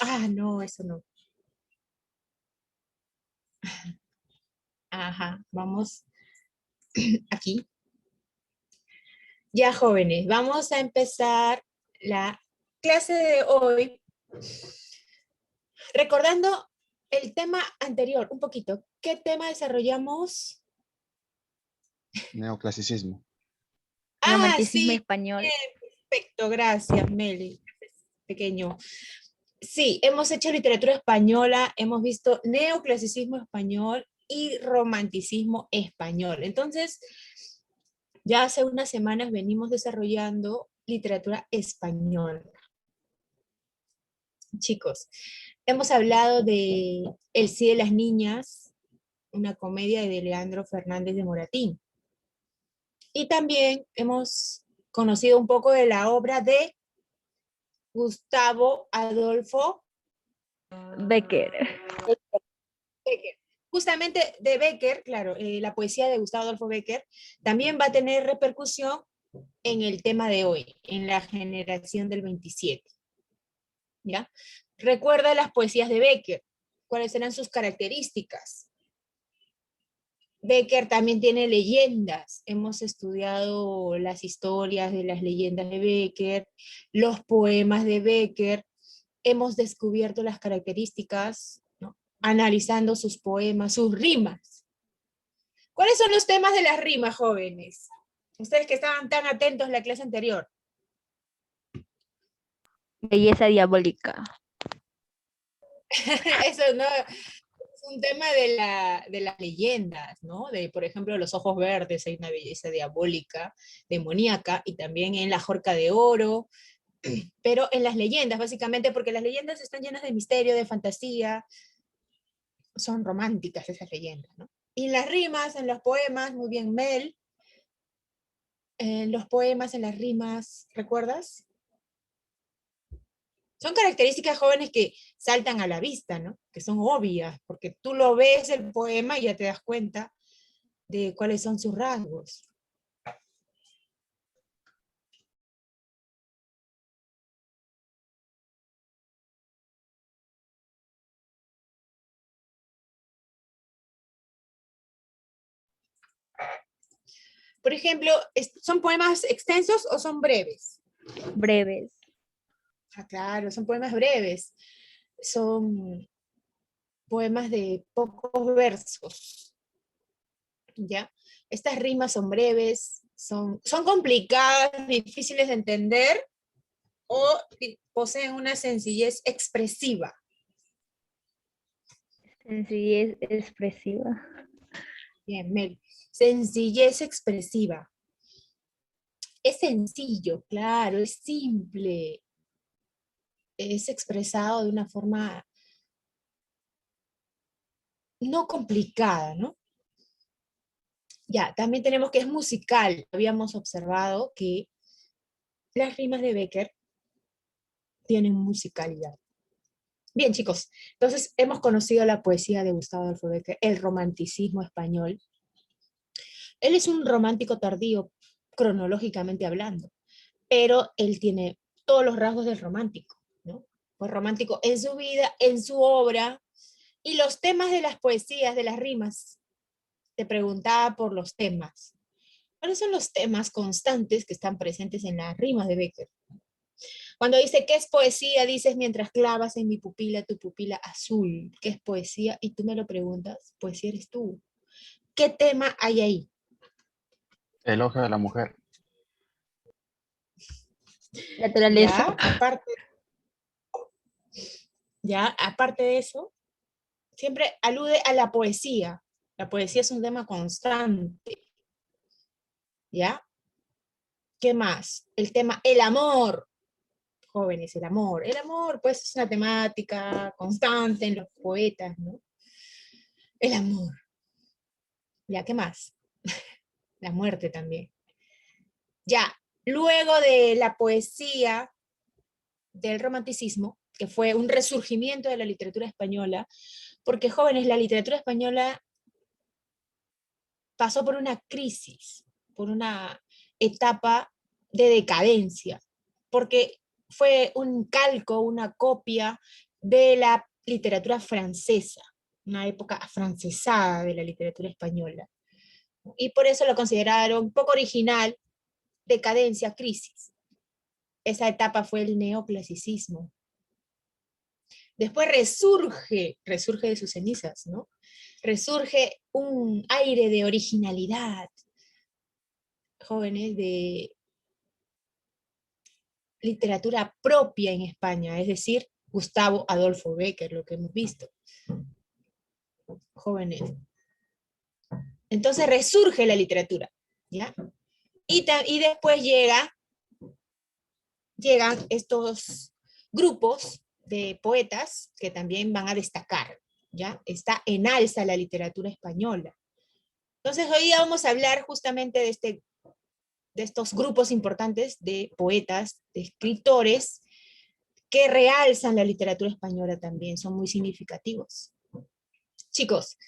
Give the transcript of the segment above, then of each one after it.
Ah, no, eso no. Ajá, vamos aquí. Ya, jóvenes, vamos a empezar la clase de hoy recordando el tema anterior, un poquito. ¿Qué tema desarrollamos? Neoclasicismo. Ah, Romanticismo sí, español. perfecto, gracias, Meli. Pequeño. Sí, hemos hecho literatura española, hemos visto neoclasicismo español y romanticismo español. Entonces, ya hace unas semanas venimos desarrollando literatura española. Chicos, hemos hablado de El sí de las niñas, una comedia de Leandro Fernández de Moratín. Y también hemos conocido un poco de la obra de Gustavo Adolfo Becker. Becker. Justamente de Becker, claro, la poesía de Gustavo Adolfo Becker también va a tener repercusión en el tema de hoy, en la generación del 27. ¿Ya? Recuerda las poesías de Becker, cuáles eran sus características. Becker también tiene leyendas. Hemos estudiado las historias de las leyendas de Becker, los poemas de Becker. Hemos descubierto las características, ¿no? Analizando sus poemas, sus rimas. ¿Cuáles son los temas de las rimas, jóvenes? Ustedes que estaban tan atentos en la clase anterior. Belleza diabólica. Eso no es un tema de las leyendas, ¿no? De, por ejemplo, los ojos verdes, hay una belleza diabólica, demoníaca, y también en la Jorca de Oro, pero en las leyendas, básicamente, porque las leyendas están llenas de misterio, de fantasía, son románticas esas leyendas, ¿no? Y las rimas, en los poemas, muy bien, Mel, en los poemas, en las rimas, ¿recuerdas? Son características jóvenes que saltan a la vista, ¿no? Que son obvias, porque tú lo ves el poema y ya te das cuenta de cuáles son sus rasgos. Por ejemplo, ¿son poemas extensos o son breves? Breves. Ah, claro, son poemas breves. Son poemas de pocos versos, ¿ya? Estas rimas son breves, son complicadas, difíciles de entender o poseen una sencillez expresiva. Sencillez expresiva. Bien, Mel. Sencillez expresiva. Es sencillo, claro, es simple, es expresado de una forma no complicada, ¿no? Ya, también tenemos que es musical. Habíamos observado que las rimas de Becker tienen musicalidad. Bien, chicos, entonces hemos conocido la poesía de Gustavo Adolfo Becker, el romanticismo español. Él es un romántico tardío, cronológicamente hablando, pero él tiene todos los rasgos del romántico, ¿no? Pues romántico en su vida, en su obra, y los temas de las poesías, de las rimas. Te preguntaba por los temas. ¿Cuáles son los temas constantes que están presentes en las rimas de Becker? Cuando dice, ¿qué es poesía? Dices, mientras clavas en mi pupila tu pupila azul. ¿Qué es poesía? Y tú me lo preguntas, poesía eres tú. ¿Qué tema hay ahí? Elogio de la mujer. Naturaleza. Ya, aparte de eso, siempre alude a la poesía. La poesía es un tema constante, ¿ya? ¿Qué más? El tema, el amor. Jóvenes, el amor. El amor, pues, es una temática constante en los poetas, ¿no? El amor. ¿Ya qué más? La muerte también. Ya, luego de la poesía del romanticismo, que fue un resurgimiento de la literatura española, porque jóvenes, la literatura española pasó por una crisis, por una etapa de decadencia, porque fue un calco, una copia de la literatura francesa, una época afrancesada de la literatura española. Y por eso lo consideraron poco original, decadencia, crisis. Esa etapa fue el neoclasicismo. Después resurge de sus cenizas, ¿no? Resurge un aire de originalidad, jóvenes, de literatura propia en España, es decir, Gustavo Adolfo Bécquer, lo que hemos visto. Jóvenes. Entonces resurge la literatura, ¿ya? Y después llegan estos grupos de poetas que también van a destacar, ¿ya? Está en alza la literatura española. Entonces hoy día vamos a hablar justamente de estos grupos importantes de poetas, de escritores, que realzan la literatura española también, son muy significativos. Chicos,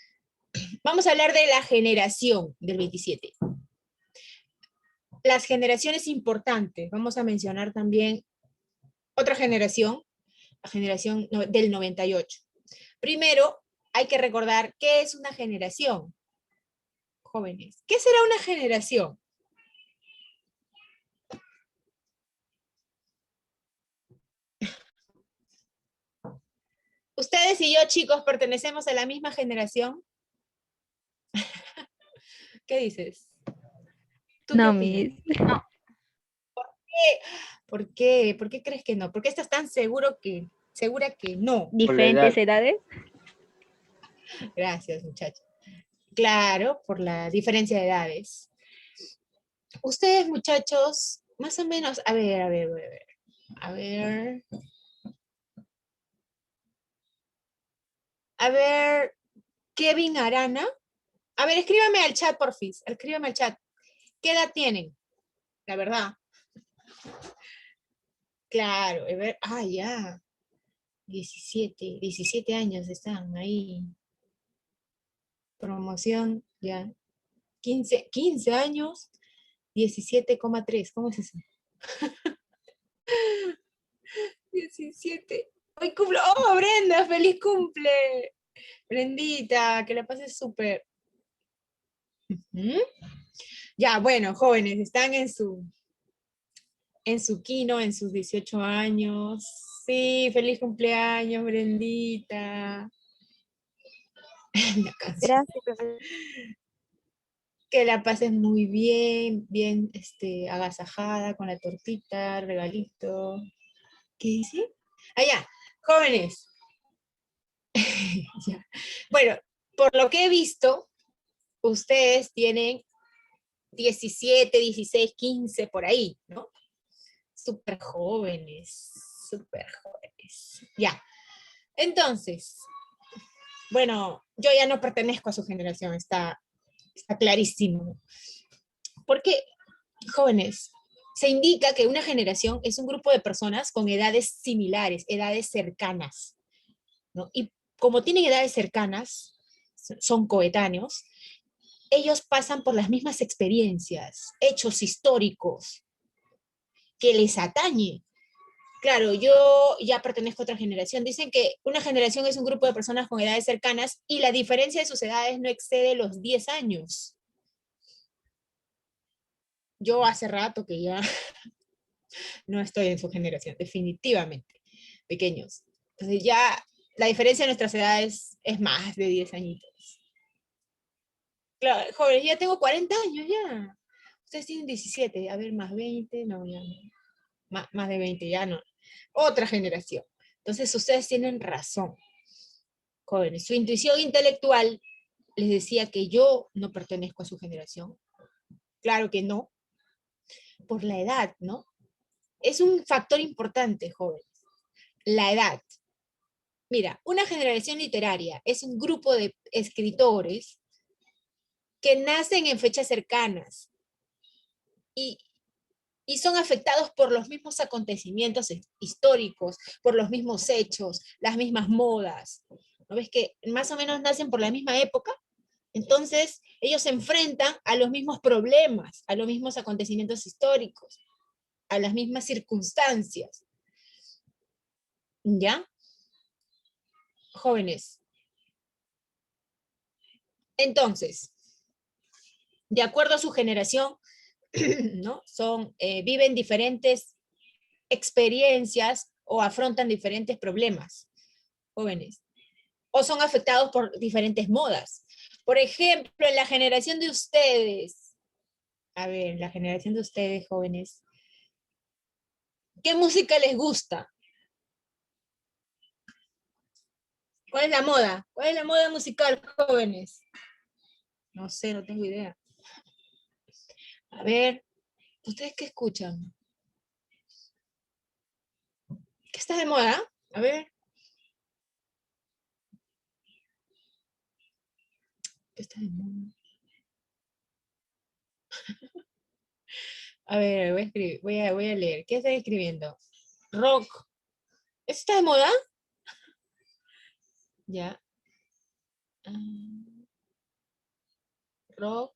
vamos a hablar de la generación del 27. Las generaciones importantes, vamos a mencionar también otra generación, la generación del 98. Primero, hay que recordar qué es una generación, jóvenes. ¿Qué será una generación? Ustedes y yo, chicos, pertenecemos a la misma generación. ¿Qué dices? ¿Tú qué No, opinas? mis. ¿Por qué? ¿Por qué crees que no? ¿Por qué estás tan segura que no? Por la edad. Diferentes edades. Gracias, muchachos. Claro, por la diferencia de edades. Ustedes, muchachos, más o menos, a ver, Kevin Arana. A ver, escríbame al chat, porfis. Escríbame al chat. ¿Qué edad tienen? La verdad. Claro, a ver, ya. 17 años están ahí. Promoción, ya. 15 años, 17,3. ¿Cómo es eso? 17. ¡Ay, cumple! ¡Oh, Brenda! ¡Feliz cumple! Brendita, que la pases súper. Ya, bueno, jóvenes, están en su kino, en sus 18 años. Sí, feliz cumpleaños, Brendita. La canción. Gracias, profesor. Que la pases muy bien, bien agasajada con la tortita, regalito. ¿Qué dice? Allá, jóvenes. Ya. Bueno, por lo que he visto, ustedes tienen 17, 16, 15 por ahí, ¿no? Súper jóvenes, súper jóvenes. Ya. Entonces, bueno, yo ya no pertenezco a su generación, está clarísimo. Porque, jóvenes, se indica que una generación es un grupo de personas con edades similares, edades cercanas, ¿no? Y como tienen edades cercanas, son coetáneos, ellos pasan por las mismas experiencias, hechos históricos que les atañe. Claro, yo ya pertenezco a otra generación. Dicen que una generación es un grupo de personas con edades cercanas y la diferencia de sus edades no excede los 10 años. Yo hace rato que ya no estoy en su generación, definitivamente, pequeños. Entonces ya la diferencia de nuestras edades es más de 10 añitos. Claro, jóvenes, ya tengo 40 años ya. Ustedes tienen 17, a ver, más 20, no, ya no. Más de 20, ya no. Otra generación. Entonces ustedes tienen razón, jóvenes. Su intuición intelectual les decía que yo no pertenezco a su generación. Claro que no, por la edad, ¿no? Es un factor importante, jóvenes. La edad. Mira, una generación literaria es un grupo de escritores que nacen en fechas cercanas y, y son afectados por los mismos acontecimientos históricos, por los mismos hechos, las mismas modas. ¿No ves que más o menos nacen por la misma época? Entonces, ellos se enfrentan a los mismos problemas, a los mismos acontecimientos históricos, a las mismas circunstancias. ¿Ya? jóvenes. Entonces, de acuerdo a su generación, ¿no? Viven diferentes experiencias o afrontan diferentes problemas, jóvenes, o son afectados por diferentes modas. Por ejemplo, en la generación de ustedes, a ver, la generación de ustedes, jóvenes, ¿qué música les gusta? ¿Cuál es la moda? ¿Cuál es la moda musical, jóvenes? No sé, no tengo idea. A ver, ¿ustedes qué escuchan? ¿Qué está de moda? A ver. ¿Qué está de moda? A ver, voy a escribir, voy a leer. ¿Qué estoy escribiendo? Rock. ¿Eso está de moda? Ya. Rock.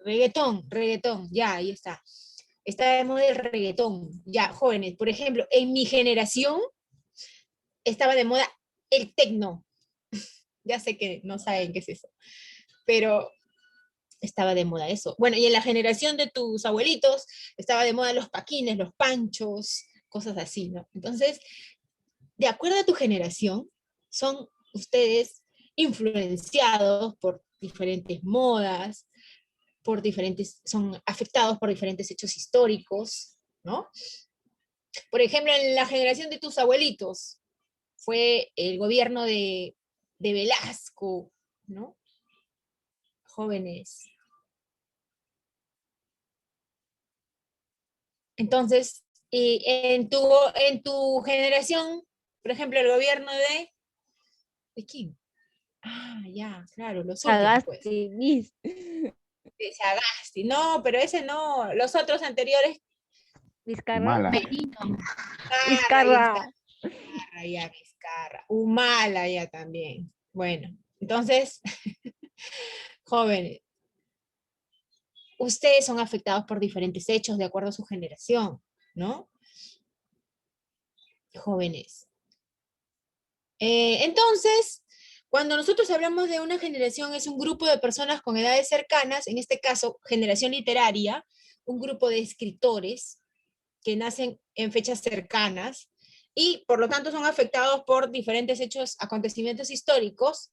Reggaetón, reggaetón. Ya, ahí está. Está de moda el reggaetón. Ya, jóvenes. Por ejemplo, en mi generación estaba de moda el tecno. Ya sé que no saben qué es eso, pero estaba de moda eso. Bueno, y en la generación de tus abuelitos estaba de moda los paquines, los panchos, cosas así, ¿no? Entonces, de acuerdo a tu generación, son ustedes influenciados por diferentes modas, son afectados por diferentes hechos históricos, ¿no? Por ejemplo, en la generación de tus abuelitos fue el gobierno de Velasco, ¿no? Jóvenes. Entonces, y en tu generación, por ejemplo, el gobierno ¿de quién? Ah, ya, claro, los últimos, pues. Sagasti, Miss. De Sagasti, no, pero ese no, los otros anteriores, Vizcarra. Humala. Benito. Vizcarra, ya está, Vizcarra. Vizcarra, ya, Vizcarra, Humala ya también. Bueno, entonces, jóvenes, ustedes son afectados por diferentes hechos de acuerdo a su generación, ¿no? Jóvenes. Entonces, cuando nosotros hablamos de una generación, es un grupo de personas con edades cercanas, en este caso, generación literaria, un grupo de escritores que nacen en fechas cercanas y por lo tanto son afectados por diferentes hechos, acontecimientos históricos.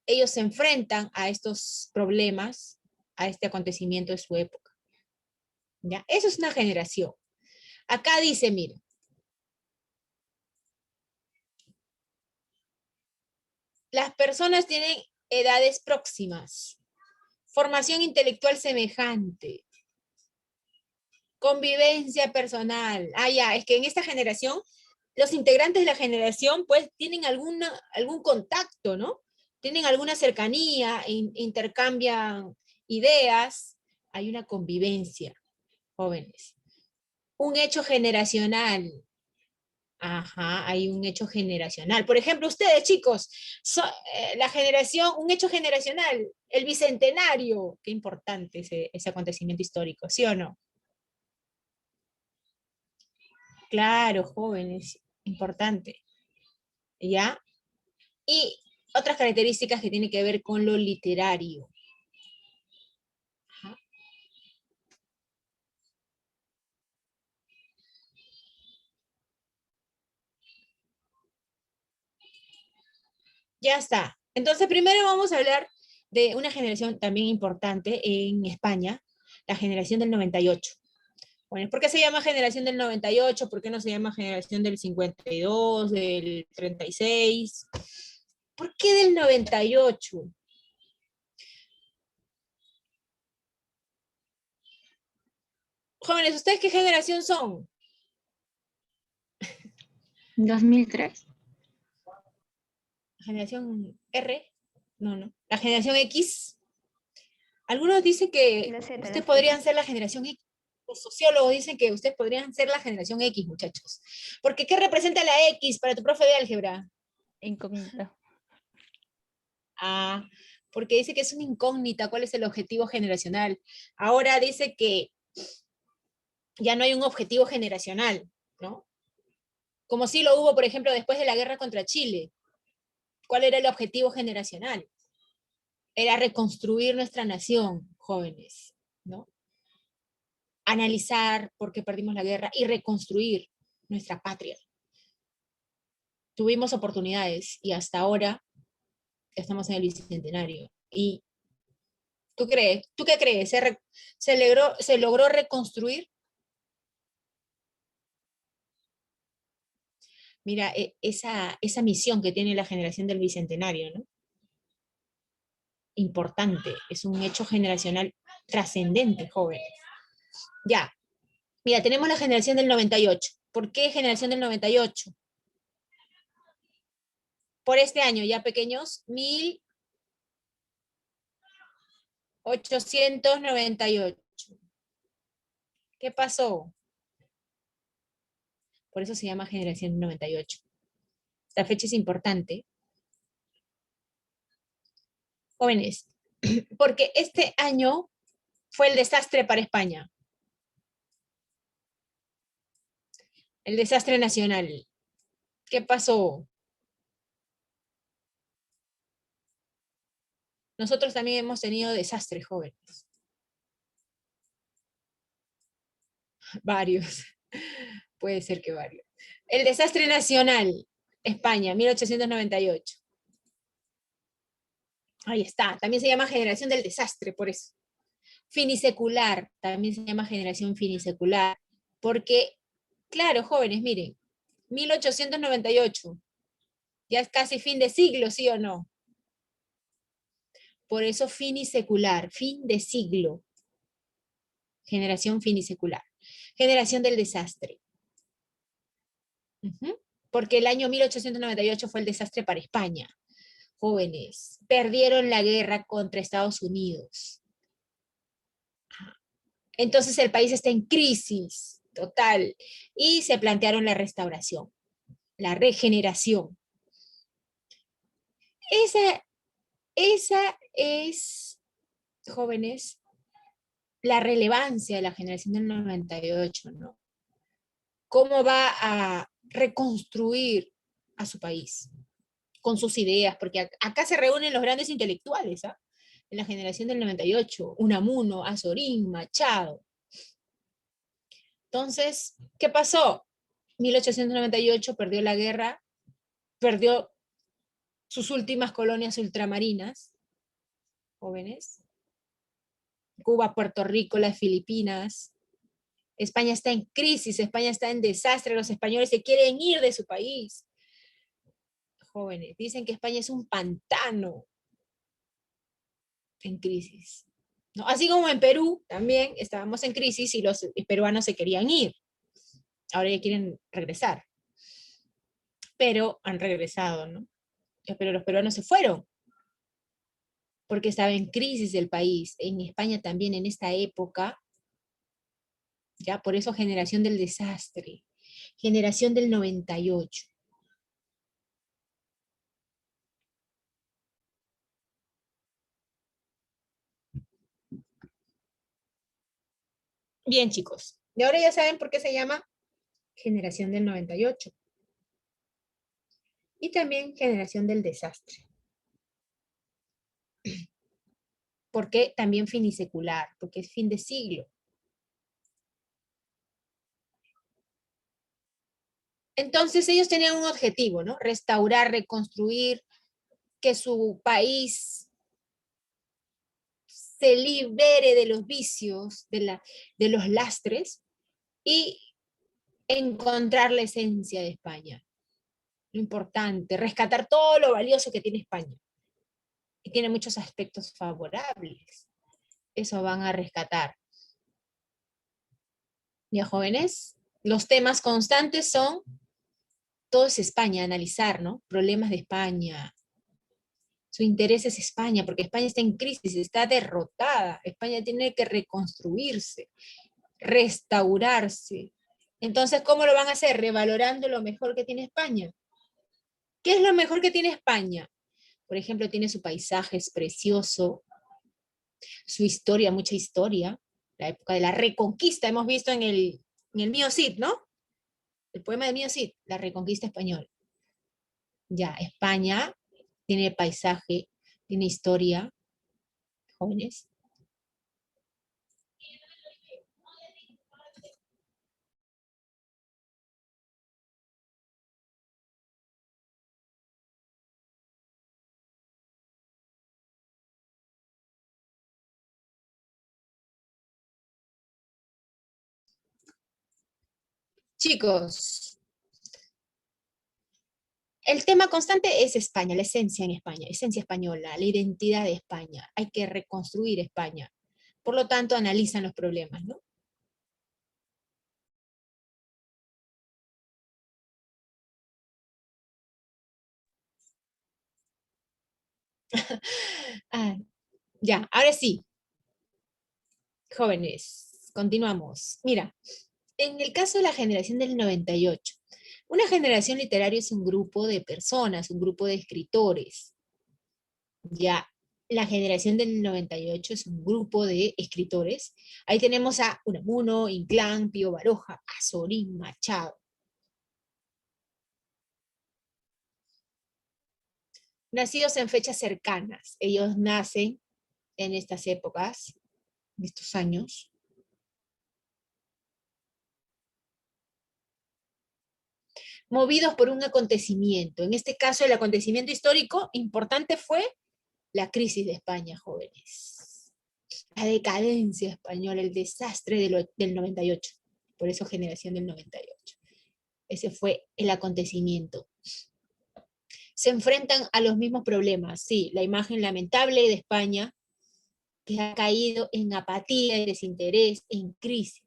Ellos se enfrentan a estos problemas, a este acontecimiento de su época. ¿Ya? Eso es una generación. Acá dice, mira, las personas tienen edades próximas, formación intelectual semejante, convivencia personal. Ah, ya, es que en esta generación, los integrantes de la generación, pues, tienen algún contacto, ¿no? Tienen alguna cercanía, intercambian ideas, hay una convivencia, jóvenes. Un hecho generacional. Ajá, hay un hecho generacional. Por ejemplo, ustedes, chicos, la generación, un hecho generacional, el bicentenario, qué importante ese acontecimiento histórico, ¿sí o no? Claro, jóvenes, importante, ¿ya? Y otras características que tienen que ver con lo literario. Ajá. Ya está. Entonces, primero vamos a hablar de una generación también importante en España, la generación del 98. Bueno, ¿por qué se llama generación del 98? ¿Por qué no se llama generación del 52, del 36? ¿Por qué del 98? Jóvenes, ¿ustedes qué generación son? 2003. ¿Generación R? No. ¿La generación X? Algunos dicen que La Z, la ustedes Z. podrían ser la generación X. Los sociólogos dicen que ustedes podrían ser la generación X, muchachos. Porque ¿qué representa la X para tu profe de álgebra? Incógnito. Ah, porque dice que es una incógnita, ¿cuál es el objetivo generacional? Ahora dice que ya no hay un objetivo generacional, ¿no? como sí lo hubo, por ejemplo, después de la guerra contra Chile. ¿Cuál era el objetivo generacional? Era reconstruir nuestra nación, jóvenes, ¿no? Analizar por qué perdimos la guerra y reconstruir nuestra patria. Tuvimos oportunidades y hasta ahora estamos en el bicentenario. ¿Y tú crees? ¿Tú qué crees? ¿Se logró reconstruir? Mira, esa misión que tiene la generación del bicentenario, ¿no? Importante, es un hecho generacional trascendente, jóvenes. Ya, mira, tenemos la generación del 98. ¿Por qué generación del 98? Por este año, ya pequeños, 1898. ¿Qué pasó? Por eso se llama generación del 98. Esta fecha es importante. Jóvenes, porque este año fue el desastre para España. El desastre nacional. ¿Qué pasó? Nosotros también hemos tenido desastres, jóvenes. Varios. Puede ser que varios. El desastre nacional, España, 1898. Ahí está. También se llama generación del desastre, por eso. Finisecular, también se llama generación finisecular. Porque, claro, jóvenes, miren, 1898. Ya es casi fin de siglo, ¿sí o no? Por eso finisecular, fin de siglo. Generación finisecular. Generación del desastre. Porque el año 1898 fue el desastre para España. Jóvenes, perdieron la guerra contra Estados Unidos. Entonces el país está en crisis total y se plantearon la restauración, la regeneración. Esa es, jóvenes, la relevancia de la generación del 98, ¿no? ¿Cómo va a reconstruir a su país con sus ideas? Porque acá se reúnen los grandes intelectuales, ¿ah? En la generación del 98, Unamuno, Azorín, Machado. Entonces, ¿qué pasó? 1898 perdió la guerra, perdió sus últimas colonias ultramarinas, jóvenes, Cuba, Puerto Rico, las Filipinas. España está en crisis, España está en desastre, los españoles se quieren ir de su país. Jóvenes, dicen que España es un pantano en crisis. ¿No? Así como en Perú también estábamos en crisis y los peruanos se querían ir. Ahora ya quieren regresar. Pero han regresado, ¿no? Pero los peruanos se fueron porque estaba en crisis el país. En España también en esta época, ya por eso generación del desastre, generación del 98. Bien, chicos, y ahora ya saben por qué se llama generación del 98. Y también generación del desastre. Porque también finisecular, porque es fin de siglo. Entonces ellos tenían un objetivo, ¿no? Restaurar, reconstruir, que su país se libere de los vicios, de los lastres, y encontrar la esencia de España. Lo importante, rescatar todo lo valioso que tiene España. Y tiene muchos aspectos favorables. Eso van a rescatar. Ya, jóvenes, los temas constantes son, todo es España, analizar, ¿no? Problemas de España. Su interés es España, porque España está en crisis, está derrotada. España tiene que reconstruirse, restaurarse. Entonces, ¿cómo lo van a hacer? Revalorando lo mejor que tiene España. ¿Qué es lo mejor que tiene España? Por ejemplo, tiene su paisaje, es precioso, su historia, mucha historia, la época de la Reconquista, hemos visto en el Mío Cid, ¿no? El poema de Mío Cid, La Reconquista Española. Ya, España tiene paisaje, tiene historia, jóvenes. Chicos, el tema constante es España, la esencia en España, esencia española, la identidad de España. Hay que reconstruir España. Por lo tanto, analizan los problemas, ¿no? Ah, ya, ahora sí, jóvenes, continuamos. Mira, en el caso de la generación del 98, una generación literaria es un grupo de personas, un grupo de escritores. Ya, la generación del 98 es un grupo de escritores. Ahí tenemos a Unamuno, Inclán, Pío Baroja, Azorín, Machado. Nacidos en fechas cercanas. Ellos nacen en estas épocas, en estos años. Movidos por un acontecimiento. En este caso, el acontecimiento histórico importante fue la crisis de España, jóvenes. La decadencia española, el desastre del 98. Por eso generación del 98. Ese fue el acontecimiento. Se enfrentan a los mismos problemas. Sí, la imagen lamentable de España, que ha caído en apatía, en desinterés, en crisis.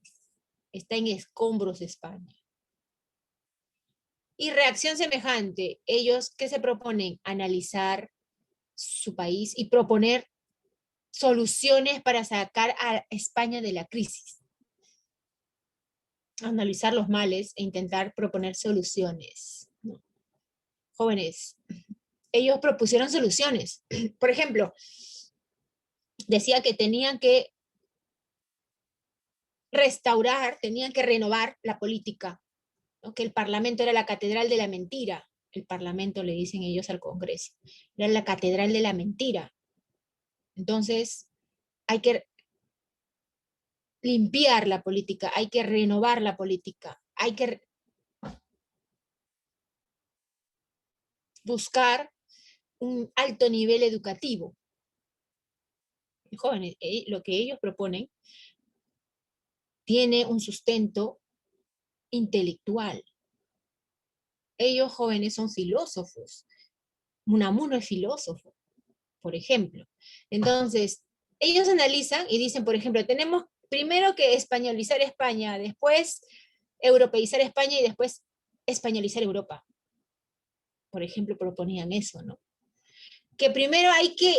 Está en escombros España. Y reacción semejante, ellos, ¿qué se proponen? Analizar su país y proponer soluciones para sacar a España de la crisis. Analizar los males e intentar proponer soluciones. Jóvenes, ellos propusieron soluciones. Por ejemplo, decía que tenían que restaurar, tenían que renovar la política, ¿no? Que el Parlamento era la catedral de la mentira. El Parlamento, le dicen ellos al Congreso, era la catedral de la mentira. Entonces, hay que limpiar la política, hay que renovar la política, hay que buscar un alto nivel educativo. Jóvenes, lo que ellos proponen tiene un sustento intelectual. Ellos, jóvenes, son filósofos. Unamuno es filósofo, por ejemplo. Entonces, ellos analizan y dicen, por ejemplo, tenemos primero que españolizar España, después europeizar España y después españolizar Europa. Por ejemplo, proponían eso, ¿no? Que primero hay que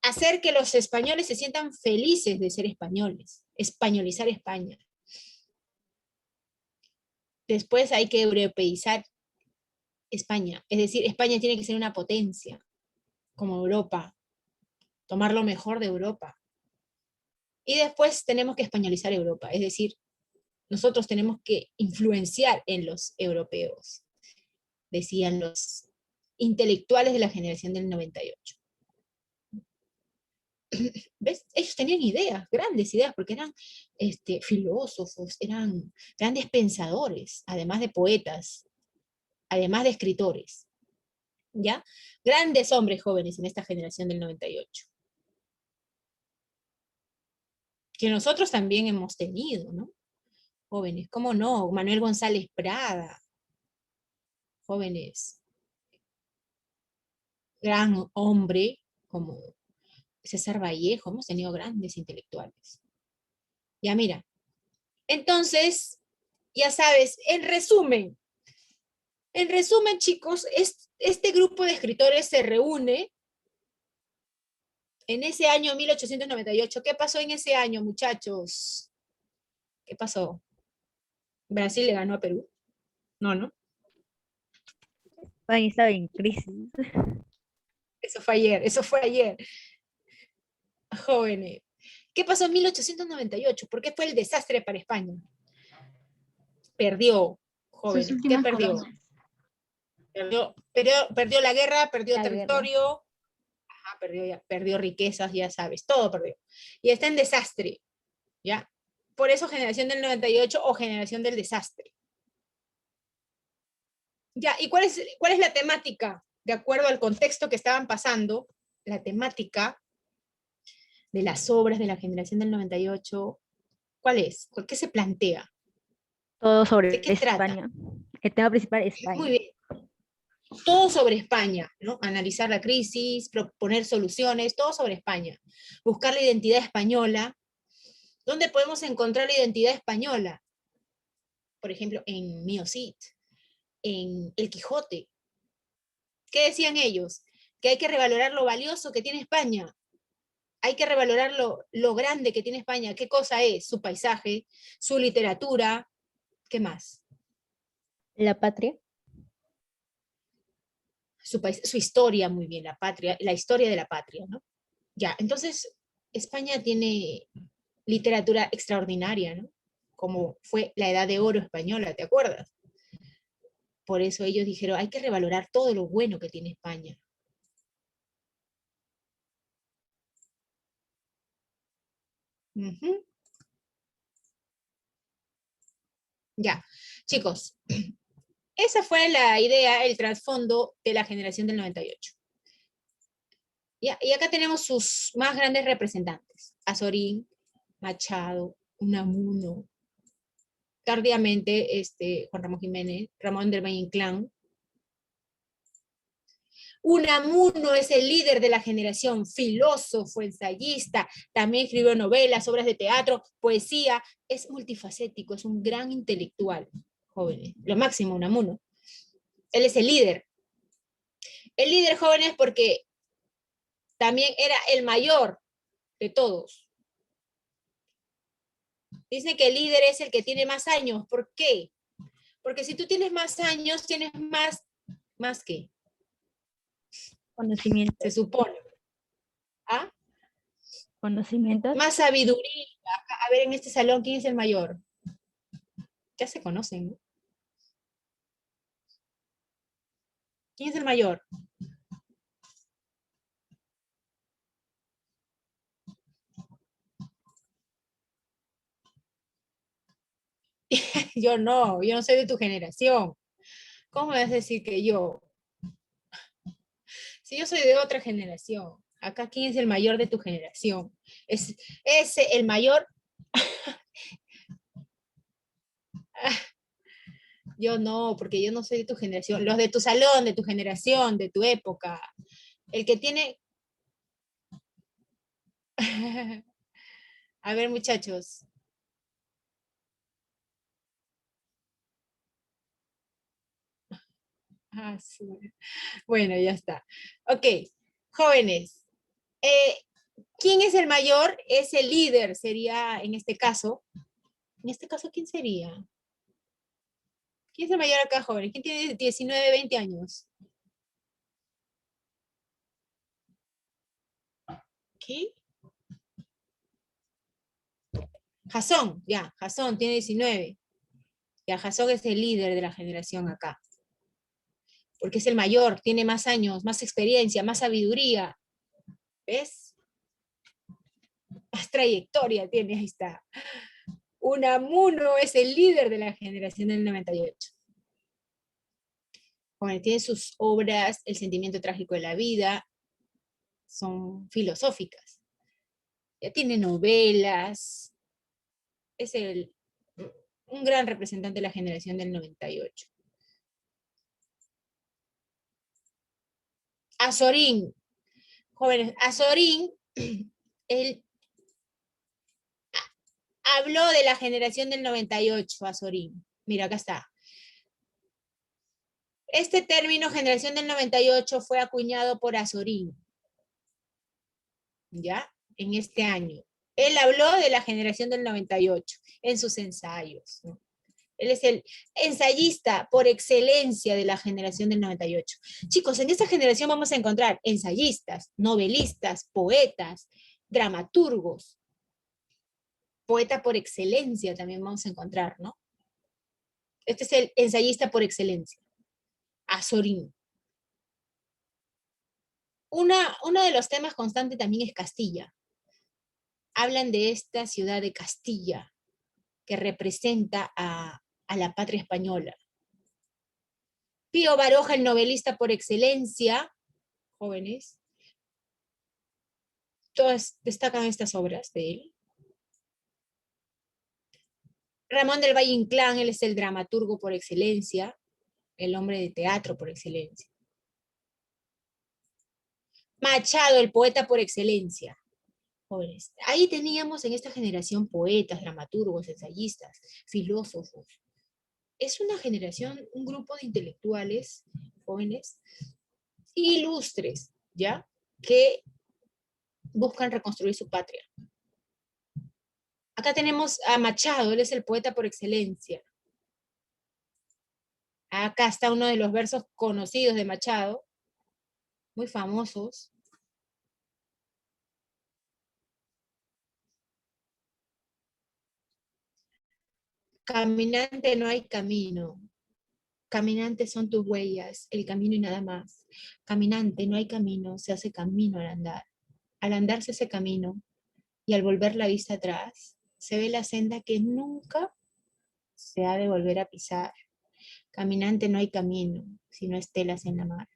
hacer que los españoles se sientan felices de ser españoles, españolizar España. Después hay que europeizar España, es decir, España tiene que ser una potencia, como Europa, tomar lo mejor de Europa. Y después tenemos que españolizar Europa, es decir, nosotros tenemos que influenciar en los europeos, decían los intelectuales de la generación del 98. ¿Ves? Ellos tenían ideas, grandes ideas, porque eran filósofos, eran grandes pensadores, además de poetas, además de escritores, ¿ya? Grandes hombres jóvenes en esta generación del 98. Que nosotros también hemos tenido, ¿no? Jóvenes, ¿cómo no? Manuel González Prada, jóvenes, gran hombre como César Vallejo, hemos tenido grandes intelectuales. Ya mira, entonces, ya sabes, en resumen, chicos, este grupo de escritores se reúne en ese año 1898. ¿Qué pasó en ese año, muchachos? ¿Qué pasó? ¿Brasil le ganó a Perú? No, ¿no? España estaba en crisis. Eso fue ayer. Jóvenes. ¿Qué pasó en 1898? ¿Por qué fue el desastre para España? Perdió. Jóvenes, ¿qué últimas perdió? coronas. Perdió la guerra, perdió La guerra. territorio, ajá, perdió riquezas, ya sabes, todo perdió. Y está en desastre, ¿ya? Por eso generación del 98 o generación del desastre. Ya, ¿y cuál es la temática? De acuerdo al contexto que estaban pasando, la temática de las obras de la generación del 98, ¿cuál es? ¿Qué se plantea? Todo sobre ¿De qué trata? España. El tema principal es España. Muy bien. Todo sobre España, ¿no? Analizar la crisis, proponer soluciones, todo sobre España. Buscar la identidad española. ¿Dónde podemos encontrar la identidad española? Por ejemplo, en Mío Cid, en El Quijote. ¿Qué decían ellos? Que hay que revalorar lo valioso que tiene España. Hay que revalorar lo grande que tiene España. ¿Qué cosa es? Su paisaje, su literatura. ¿Qué más? La patria. Su historia, muy bien, la patria, la historia de la patria, ¿no? Ya, entonces España tiene literatura extraordinaria, ¿no? Como fue la Edad de Oro española, ¿te acuerdas? Por eso ellos dijeron, hay que revalorar todo lo bueno que tiene España. Ujú. Ya, chicos, esa fue la idea, el trasfondo de la generación del 98. Ya, y acá tenemos sus más grandes representantes, Azorín, Machado, Unamuno, tardíamente Juan Ramón Jiménez, Ramón del Valle Inclán. Unamuno es el líder de la generación, filósofo, ensayista, también escribió novelas, obras de teatro, poesía, es multifacético, es un gran intelectual, jóvenes, lo máximo Unamuno. Él es el líder. El líder, jóvenes, porque también era el mayor de todos. Dicen que el líder es el que tiene más años. ¿Por qué? Porque si tú tienes más años, tienes ¿más qué? Conocimiento. Se supone. ¿Ah? Conocimientos. Más sabiduría. A ver, en este salón, ¿quién es el mayor? Ya se conocen, ¿no? ¿Quién es el mayor? Yo no soy de tu generación. ¿Cómo me vas a decir que yo? Si yo soy de otra generación. Acá, ¿quién es el mayor de tu generación? Es ese el mayor. Yo no, porque yo no soy de tu generación. Los de tu salón, de tu generación, de tu época. El que tiene... A ver, muchachos. Ah, sí. Bueno, ya está. Ok, jóvenes. eh, ¿Quién es el mayor? Es el líder, sería en este caso. En este caso, ¿quién sería? ¿Quién es el mayor acá, jóvenes? ¿Quién tiene 19, 20 años? ¿Qué? Jasón, ya, Jasón tiene 19. Ya, Jasón es el líder de la generación acá. Porque es el mayor, tiene más años, más experiencia, más sabiduría. ¿Ves? Más trayectoria tiene, ahí está. Unamuno es el líder de la generación del 98. Bueno, tiene sus obras, El sentimiento trágico de la vida, son filosóficas. Ya tiene novelas, es un gran representante de la generación del 98. Azorín, jóvenes, Azorín, él habló de la generación del 98, Azorín. Mira, acá está. Este término, generación del 98, fue acuñado por Azorín, ¿ya? En este año. Él habló de la generación del 98 en sus ensayos, ¿no? Él es el ensayista por excelencia de la generación del 98. Chicos, en esta generación vamos a encontrar ensayistas, novelistas, poetas, dramaturgos. Poeta por excelencia también vamos a encontrar, ¿no? Este es el ensayista por excelencia, Azorín. Uno de los temas constantes también es Castilla. Hablan de esta ciudad de Castilla, que representa a la patria española. Pío Baroja, el novelista por excelencia, jóvenes, todas destacan estas obras de él. Ramón del Valle Inclán, él es el dramaturgo por excelencia, el hombre de teatro por excelencia. Machado, el poeta por excelencia, jóvenes. Ahí teníamos en esta generación poetas, dramaturgos, ensayistas, filósofos. Es una generación, un grupo de intelectuales jóvenes ilustres, ¿ya? Que buscan reconstruir su patria. Acá tenemos a Machado, él es el poeta por excelencia. Acá está uno de los versos conocidos de Machado, muy famosos. Caminante no hay camino, caminantes son tus huellas, el camino y nada más. Caminante no hay camino, se hace camino al andar. Al andar se hace camino, y al volver la vista atrás, se ve la senda que nunca se ha de volver a pisar. Caminante no hay camino, sino estelas en la mar.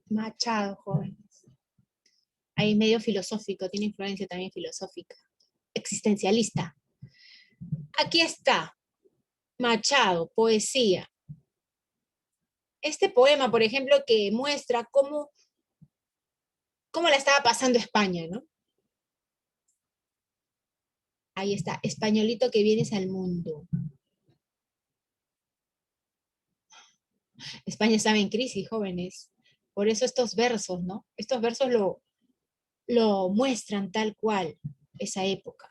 Machado, jóvenes. Ahí medio filosófico, tiene influencia también filosófica. Existencialista. Aquí está, Machado, poesía. Este poema, por ejemplo, que muestra cómo la estaba pasando España, ¿no? Ahí está, españolito que vienes al mundo. España estaba en crisis, jóvenes. Por eso estos versos, ¿no? Estos versos lo muestran tal cual, esa época.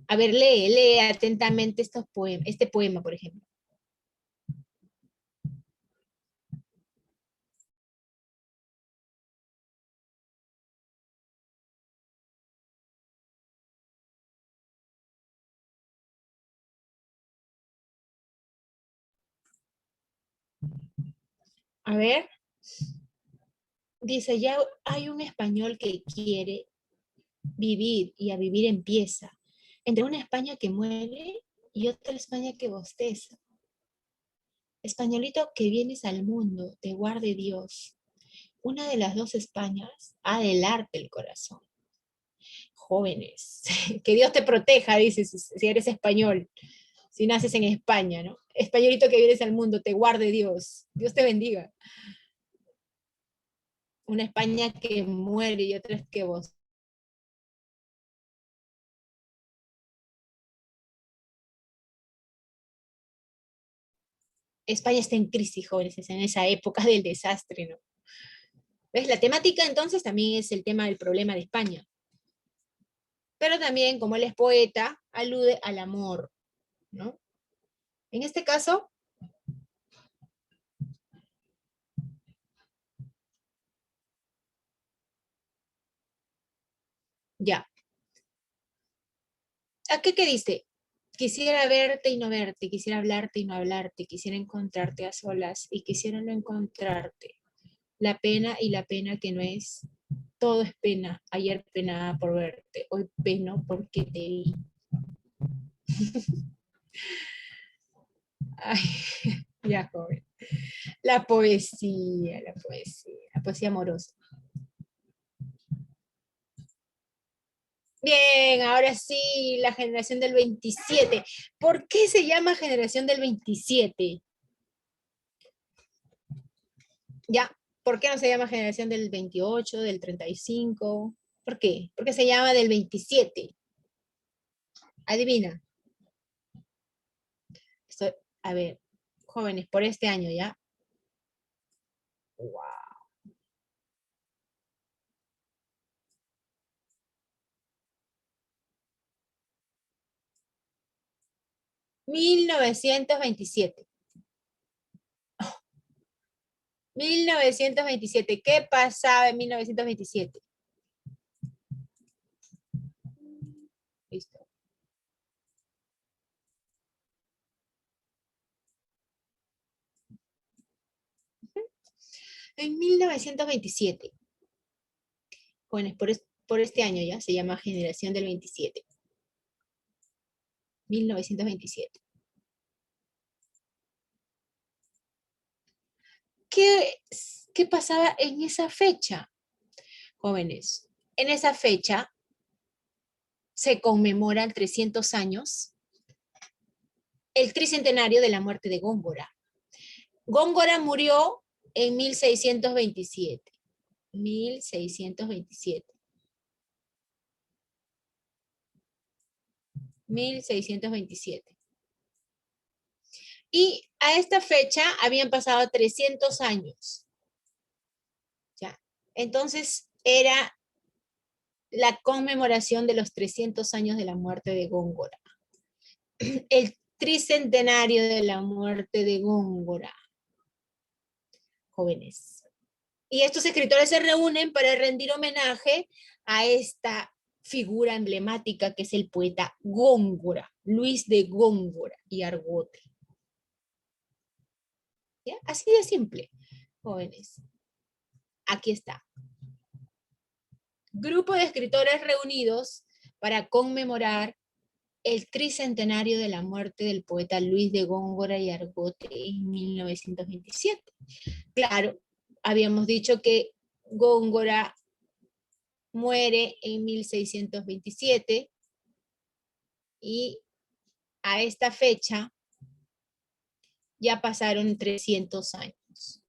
A ver, lee atentamente este poema, por ejemplo. A ver, dice, ya hay un español que quiere vivir y a vivir empieza, entre una España que muere y otra España que bosteza. Españolito que vienes al mundo, te guarde Dios. Una de las dos Españas ha de helarte el corazón. Jóvenes, que Dios te proteja, dices, si eres español, si naces en España, ¿no? Españolito que vienes al mundo, te guarde Dios. Dios te bendiga. Una España que muere y otra es que vos. España está en crisis, jóvenes, es en esa época del desastre, ¿no? ¿Ves? La temática entonces también es el tema del problema de España. Pero también, como él es poeta, alude al amor, ¿no? En este caso, ya. ¿A qué dice? Quisiera verte y no verte, quisiera hablarte y no hablarte, quisiera encontrarte a solas y quisiera no encontrarte. La pena y la pena que no es, todo es pena. Ayer penaba por verte, hoy peno porque te vi. Ay, ya, joven. La poesía, la poesía amorosa. Bien, ahora sí, la generación del 27. ¿Por qué se llama generación del 27? Ya, ¿por qué no se llama generación del 28, del 35? ¿Por qué? Porque se llama del 27. Adivina. A ver, jóvenes, por este año ya. Wow. 1927. 1927. ¿Qué pasaba en 1927? Listo. En 1927, jóvenes, por este año ya, se llama Generación del 27. 1927. ¿Qué pasaba en esa fecha, jóvenes? En esa fecha se conmemoran 300 años, el tricentenario de la muerte de Góngora. Góngora murió en 1627. 1627. 1627. Y a esta fecha habían pasado 300 años. ¿Ya? Entonces era la conmemoración de los 300 años de la muerte de Góngora. El tricentenario de la muerte de Góngora. Jóvenes. Y estos escritores se reúnen para rendir homenaje a esta figura emblemática que es el poeta Góngora, Luis de Góngora y Argote. ¿Ya? Así de simple, jóvenes. Aquí está. Grupo de escritores reunidos para conmemorar el tricentenario de la muerte del poeta Luis de Góngora y Argote en 1927. Claro, habíamos dicho que Góngora muere en 1627 y a esta fecha ya pasaron 300 años.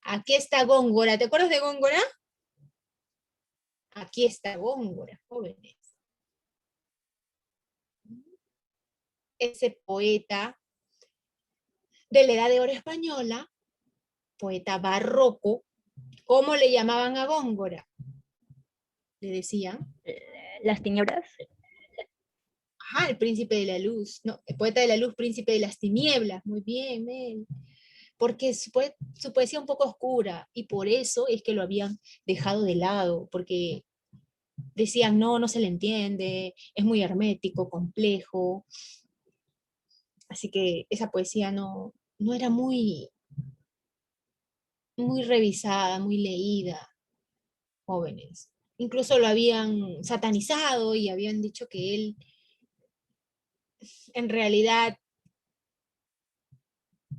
Aquí está Góngora. ¿Te acuerdas de Góngora? Aquí está Góngora, jóvenes. Ese poeta de la Edad de Oro española, poeta barroco, ¿cómo le llamaban a Góngora? Le decían. Las tinieblas. Ajá, el príncipe de la luz. No, el poeta de la luz, príncipe de las tinieblas. Muy bien, Mel. Porque su poesía un poco oscura, y por eso es que lo habían dejado de lado, porque decían, no, no se le entiende, es muy hermético, complejo. Así que esa poesía no era muy revisada, muy leída, jóvenes. Incluso lo habían satanizado y habían dicho que él en realidad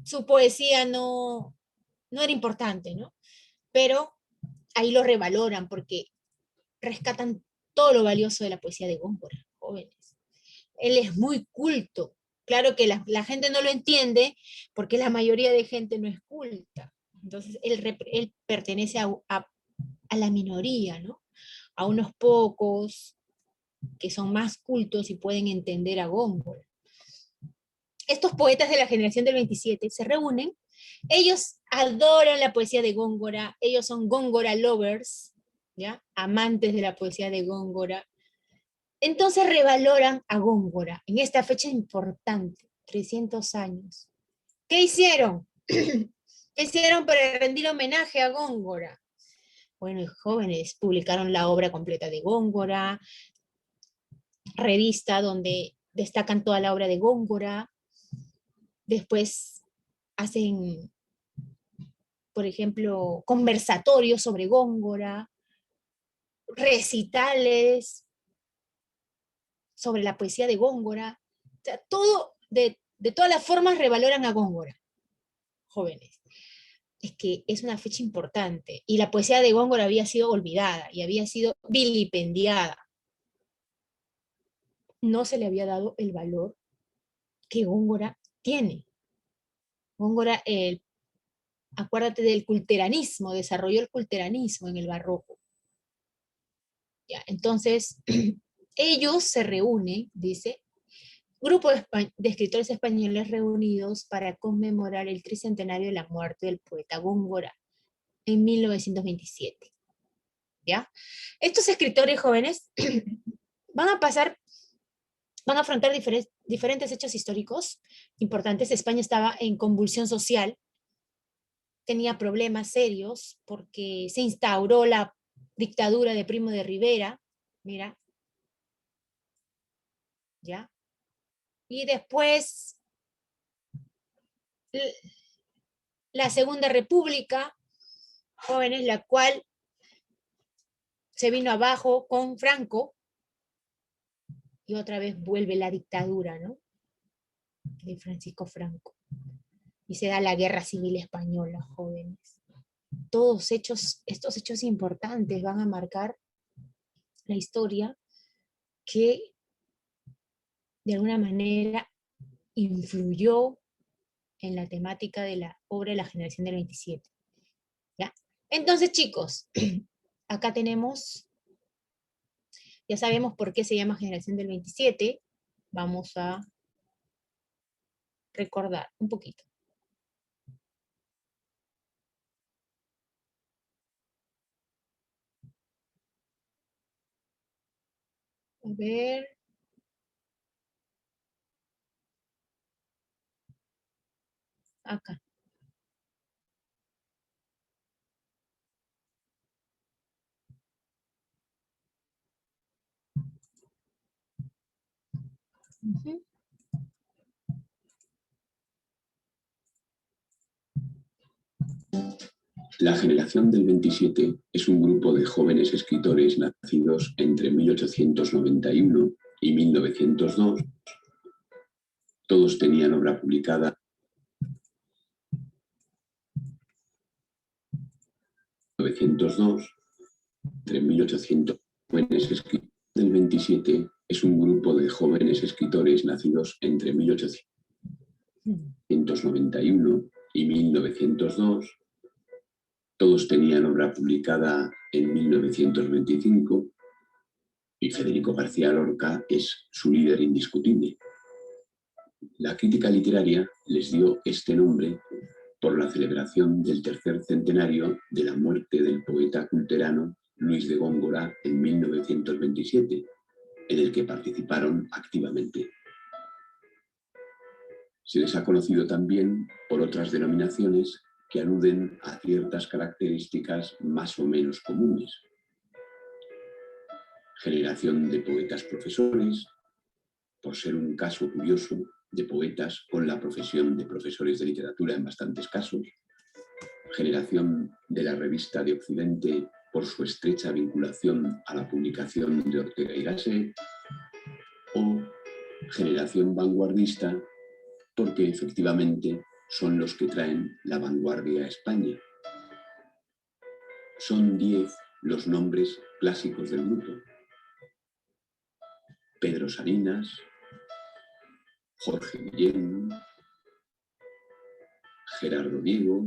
su poesía no era importante, ¿no? Pero ahí lo revaloran porque rescatan todo lo valioso de la poesía de Góngora, jóvenes. Él es muy culto. Claro que la gente no lo entiende porque la mayoría de gente no es culta. Entonces él pertenece a la minoría, ¿no? A unos pocos que son más cultos y pueden entender a Góngora. Estos poetas de la generación del 27 se reúnen, ellos adoran la poesía de Góngora, ellos son Góngora lovers, ¿ya? Amantes de la poesía de Góngora. Entonces revaloran a Góngora en esta fecha importante, 300 años. ¿Qué hicieron? ¿Qué hicieron para rendir homenaje a Góngora? Bueno, jóvenes publicaron la obra completa de Góngora, revista donde destacan toda la obra de Góngora. Después hacen, por ejemplo, conversatorios sobre Góngora, recitales sobre la poesía de Góngora. O sea, todo, de todas las formas revaloran a Góngora, jóvenes. Es que es una fecha importante y la poesía de Góngora había sido olvidada y había sido vilipendiada. No se le había dado el valor que Góngora tiene. Góngora, acuérdate del culteranismo, desarrolló el culteranismo en el barroco. ¿Ya? Entonces, ellos se reúnen, dice, grupo de escritores españoles reunidos para conmemorar el tricentenario de la muerte del poeta Góngora en 1927. ¿Ya? Estos escritores jóvenes van a afrontar diferentes hechos históricos importantes. España estaba en convulsión social, tenía problemas serios porque se instauró la dictadura de Primo de Rivera, mira, ¿ya? Y después la Segunda República, jóvenes, la cual se vino abajo con Franco, y otra vez vuelve la dictadura, ¿no? De Francisco Franco. Y se da la Guerra Civil Española, jóvenes. Todos estos hechos importantes van a marcar la historia que de alguna manera influyó en la temática de la obra de la generación del 27. ¿Ya? Entonces, chicos, acá tenemos, ya sabemos por qué se llama generación del 27, vamos a recordar un poquito. A ver. Acá. Ujú. La generación del 27 es un grupo de jóvenes escritores nacidos entre 1891 y 1902. Todos tenían obra publicada en 1902, entre 1800. Jóvenes escritores del 27 es un grupo de jóvenes escritores nacidos entre 1891 y 1902. Todos tenían obra publicada en 1925 y Federico García Lorca es su líder indiscutible. La crítica literaria les dio este nombre por la celebración del tercer centenario de la muerte del poeta culterano Luis de Góngora en 1927, en el que participaron activamente. Se les ha conocido también por otras denominaciones que aluden a ciertas características más o menos comunes. Generación de poetas profesores, por ser un caso curioso de poetas con la profesión de profesores de literatura en bastantes casos. Generación de la revista de Occidente por su estrecha vinculación a la publicación de Ortega y Gasset. O generación vanguardista porque efectivamente son los que traen la vanguardia a España. Son 10 los nombres clásicos del grupo. Pedro Salinas, Jorge Guillén, Gerardo Diego,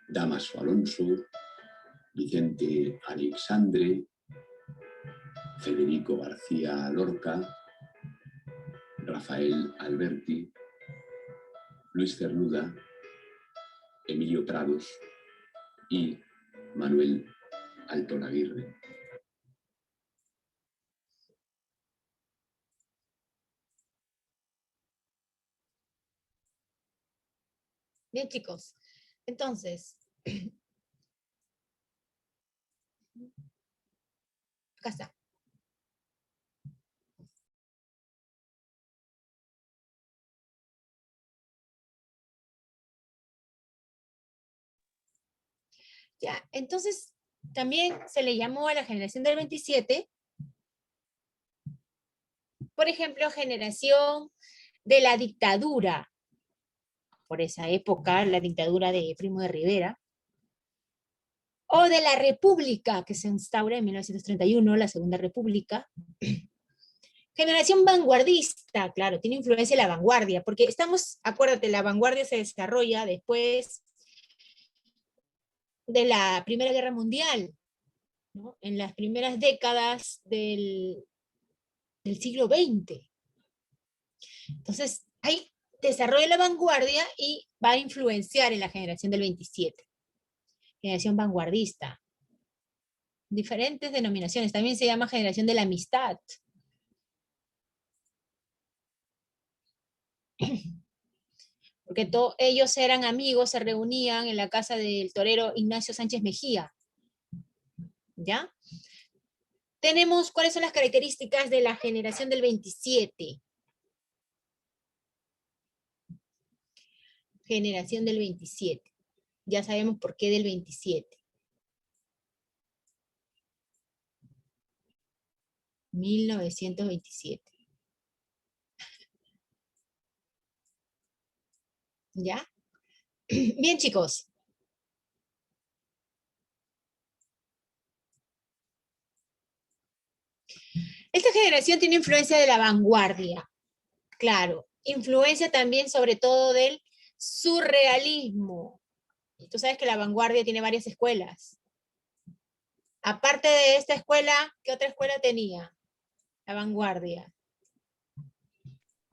Dámaso Alonso, Vicente Aleixandre, Federico García Lorca, Rafael Alberti, Luis Cernuda, Emilio Prados y Manuel Altón Aguirre. Bien, chicos. Entonces, acá está. Ya, entonces también se le llamó a la generación del 27, por ejemplo, generación de la dictadura, por esa época, la dictadura de Primo de Rivera, o de la República, que se instaura en 1931, la Segunda República. Generación vanguardista, claro, tiene influencia en la vanguardia, porque estamos, acuérdate, la vanguardia se desarrolla después de la Primera Guerra Mundial, ¿no? En las primeras décadas del siglo XX. Entonces, hay desarrollo de la vanguardia y va a influenciar en la generación del 27. Generación vanguardista. Diferentes denominaciones. También se llama generación de la amistad. Porque ellos eran amigos, se reunían en la casa del torero Ignacio Sánchez Mejía. ¿Ya? Tenemos, ¿cuáles son las características de la generación del 27? Generación del 27. Ya sabemos por qué del 27. 1927. ¿Ya? Bien, chicos. Esta generación tiene influencia de la vanguardia. Claro, influencia también sobre todo del surrealismo. Y tú sabes que la vanguardia tiene varias escuelas. Aparte de esta escuela, ¿qué otra escuela tenía? La vanguardia.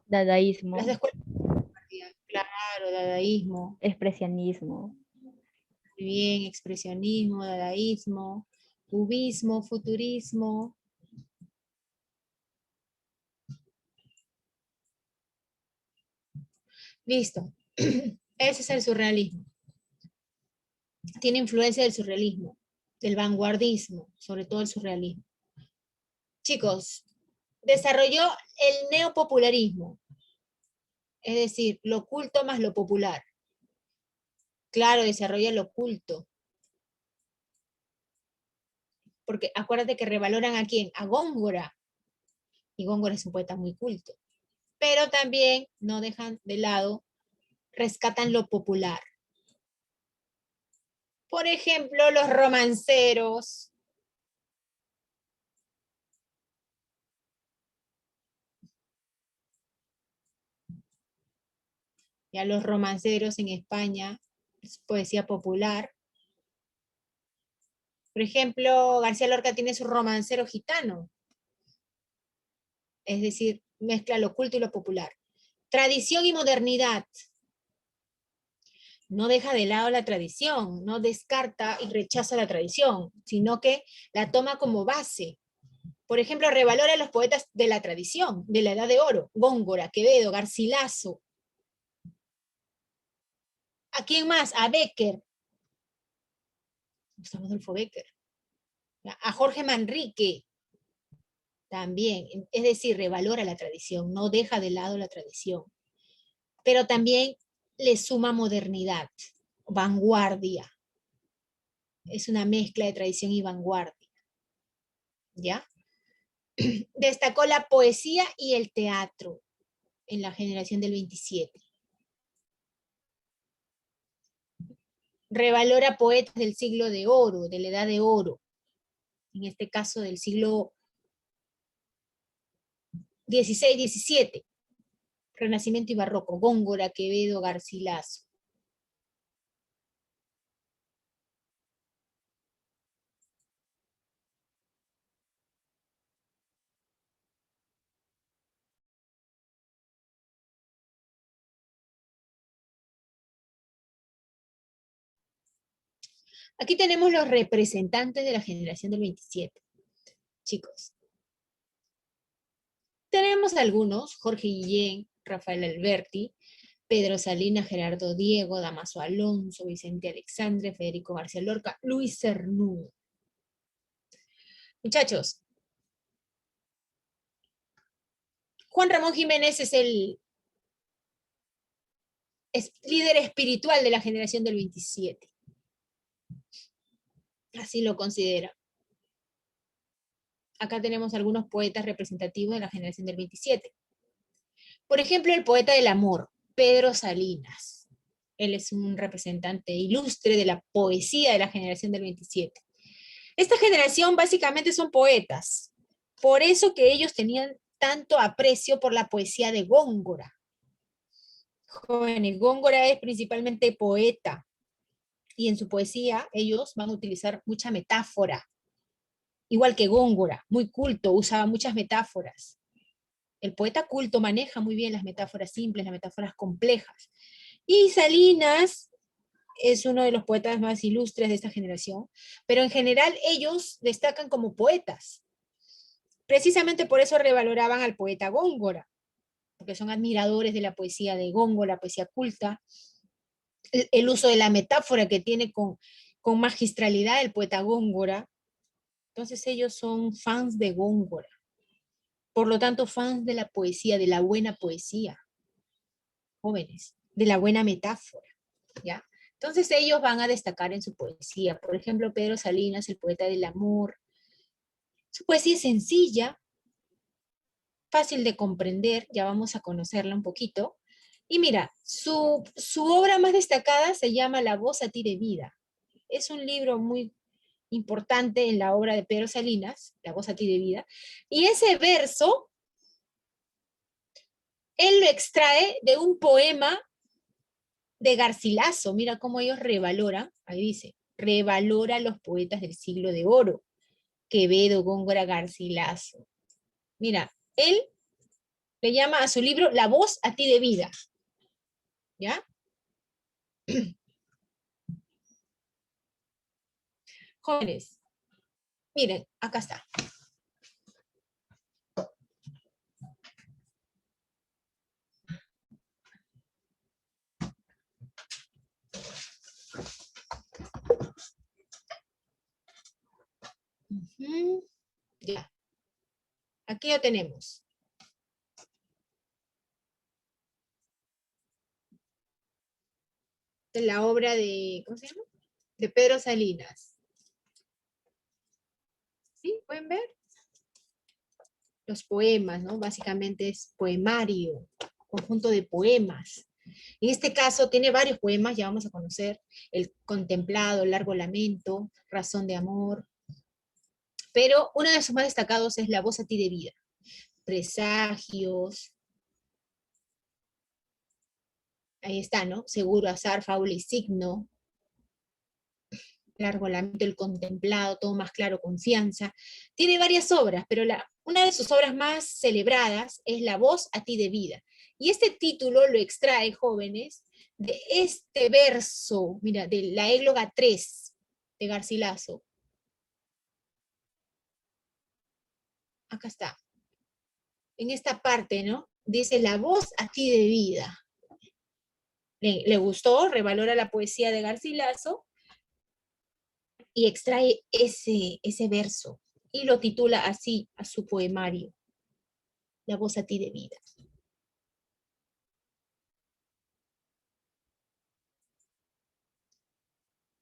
Dadaísmo, Las escuelas de vanguardia, claro, dadaísmo. expresionismo, Muy bien, expresionismo, dadaísmo, cubismo, futurismo. Listo. Ese es el surrealismo. Tiene influencia del surrealismo, del vanguardismo, sobre todo el surrealismo. Chicos, desarrolló el neopopularismo, es decir, lo oculto más lo popular. Claro, desarrolla lo oculto. Porque acuérdate que revaloran a quién, a Góngora. Y Góngora es un poeta muy culto. Pero también no dejan de lado, rescatan lo popular. Por ejemplo, los romanceros. Ya los romanceros en España, es poesía popular. Por ejemplo, García Lorca tiene su romancero gitano. Es decir, mezcla lo oculto y lo popular. Tradición y modernidad. No deja de lado la tradición, no descarta y rechaza la tradición, sino que la toma como base. Por ejemplo, revalora a los poetas de la tradición, de la Edad de Oro, Góngora, Quevedo, Garcilaso. ¿A quién más? A Bécquer. Gustavo Adolfo Bécquer. A Jorge Manrique. También, es decir, revalora la tradición, no deja de lado la tradición. Pero también le suma modernidad, vanguardia. Es una mezcla de tradición y vanguardia. ¿Ya? Destacó la poesía y el teatro en la generación del 27. Revalora poetas del siglo de oro, de la edad de oro, en este caso del siglo XVI, XVII, Renacimiento y Barroco, Góngora, Quevedo, Garcilaso. Aquí tenemos los representantes de la generación del 27, chicos. Tenemos algunos, Jorge Guillén, Rafael Alberti, Pedro Salinas, Gerardo Diego, Damaso Alonso, Vicente Alexandre, Federico García Lorca, Luis Cernudo. Muchachos, Juan Ramón Jiménez es el líder espiritual de la generación del 27. Así lo considera. Acá tenemos algunos poetas representativos de la generación del 27. Por ejemplo, el poeta del amor, Pedro Salinas. Él es un representante ilustre de la poesía de la generación del 27. Esta generación básicamente son poetas. Por eso que ellos tenían tanto aprecio por la poesía de Góngora. Jóvenes, Góngora es principalmente poeta. Y en su poesía ellos van a utilizar mucha metáfora. Igual que Góngora, muy culto, usaba muchas metáforas. El poeta culto maneja muy bien las metáforas simples, las metáforas complejas. Y Salinas es uno de los poetas más ilustres de esta generación, pero en general ellos destacan como poetas. Precisamente por eso revaloraban al poeta Góngora, porque son admiradores de la poesía de Góngora, la poesía culta, el uso de la metáfora que tiene con magistralidad el poeta Góngora. Entonces ellos son fans de Góngora. Por lo tanto, fans de la poesía, de la buena poesía. Jóvenes, de la buena metáfora, ¿ya? Entonces ellos van a destacar en su poesía. Por ejemplo, Pedro Salinas, el poeta del amor. Su poesía es sencilla, fácil de comprender, ya vamos a conocerla un poquito. Y mira, su obra más destacada se llama La voz a ti de vida. Es un libro muy importante en la obra de Pedro Salinas, La voz a ti de vida. Y ese verso, él lo extrae de un poema de Garcilaso. Mira cómo ellos revaloran, ahí dice, revalora a los poetas del siglo de oro. Quevedo, Góngora, Garcilaso. Mira, él le llama a su libro La voz a ti de vida. ¿Ya? Jóvenes, miren, acá está. Ya. Aquí lo tenemos. De la obra de, ¿cómo se llama? De Pedro Salinas. ¿Sí? ¿Pueden ver? Los poemas, ¿no? Básicamente es poemario, conjunto de poemas. En este caso tiene varios poemas, ya vamos a conocer, El Contemplado, Largo Lamento, Razón de Amor, pero uno de sus más destacados es La voz a ti de vida, Presagios, ahí está, ¿no? Seguro, Azar, Fábula y Signo, Largo Lamento, El Contemplado, Todo más claro, Confianza. Tiene varias obras, pero una de sus obras más celebradas es La voz a ti de vida. Y este título lo extrae, jóvenes, de este verso, mira, de la Égloga 3 de Garcilaso. Acá está. En esta parte, ¿no? Dice La voz a ti de vida. Le gustó, revalora la poesía de Garcilaso y extrae ese verso y lo titula así a su poemario, La voz a ti de vida.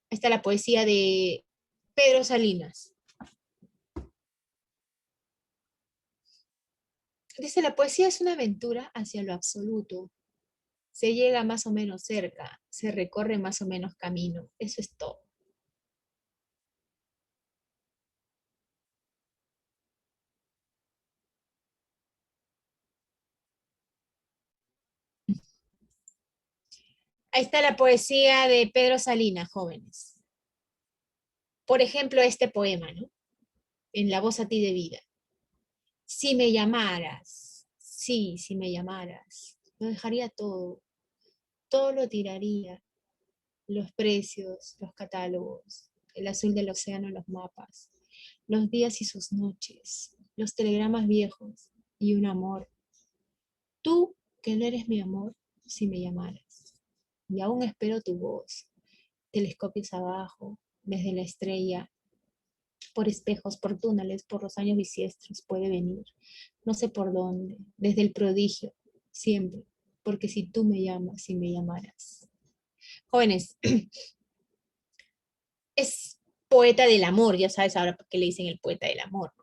Esta es la poesía de Pedro Salinas. Dice, la poesía es una aventura hacia lo absoluto. Se llega más o menos cerca, se recorre más o menos camino. Eso es todo. Ahí está la poesía de Pedro Salinas, jóvenes. Por ejemplo, este poema, ¿no? En La voz a ti de vida. Si me llamaras, sí, si me llamaras, lo dejaría todo lo tiraría, los precios, los catálogos, el azul del océano en los mapas, los días y sus noches, los telegramas viejos y un amor. Tú, que no eres mi amor, si me llamaras. Y aún espero tu voz, telescopios abajo, desde la estrella, por espejos, por túneles, por los años bisiestos, puede venir. No sé por dónde, desde el prodigio, siempre, porque si tú me llamas, si me llamaras. Jóvenes, es poeta del amor, ya sabes ahora por qué le dicen el poeta del amor.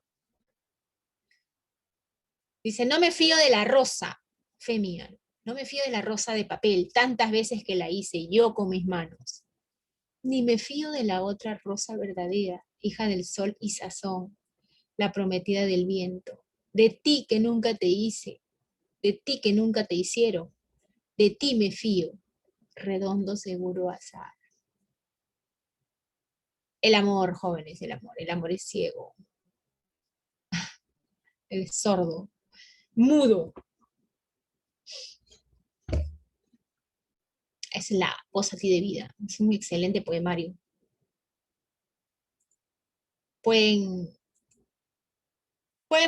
Dice, no me fío de la rosa, fe mía, no me fío de la rosa de papel, tantas veces que la hice yo con mis manos. Ni me fío de la otra rosa verdadera, hija del sol y sazón, la prometida del viento, de ti que nunca te hice, de ti que nunca te hicieron, de ti me fío, redondo seguro azar. El amor, jóvenes, el amor es ciego, es sordo, mudo. Es la voz así de vida, es un excelente poemario. Pueden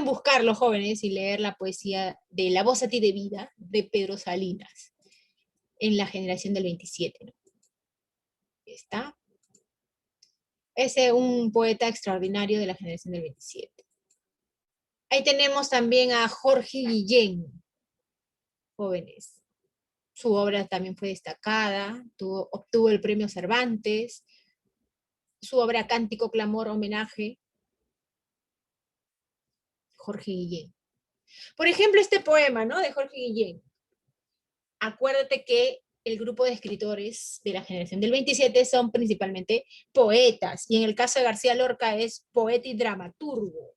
buscarlo, jóvenes, y leer la poesía de La voz a ti de vida de Pedro Salinas en la generación del 27. ¿No? ¿Está? Es un poeta extraordinario de la generación del 27. Ahí tenemos también a Jorge Guillén, jóvenes. Su obra también fue destacada, obtuvo el premio Cervantes, su obra Cántico, Clamor, Homenaje, Jorge Guillén. Por ejemplo, este poema, ¿no? De Jorge Guillén. Acuérdate que el grupo de escritores de la generación del 27 son principalmente poetas, y en el caso de García Lorca es poeta y dramaturgo.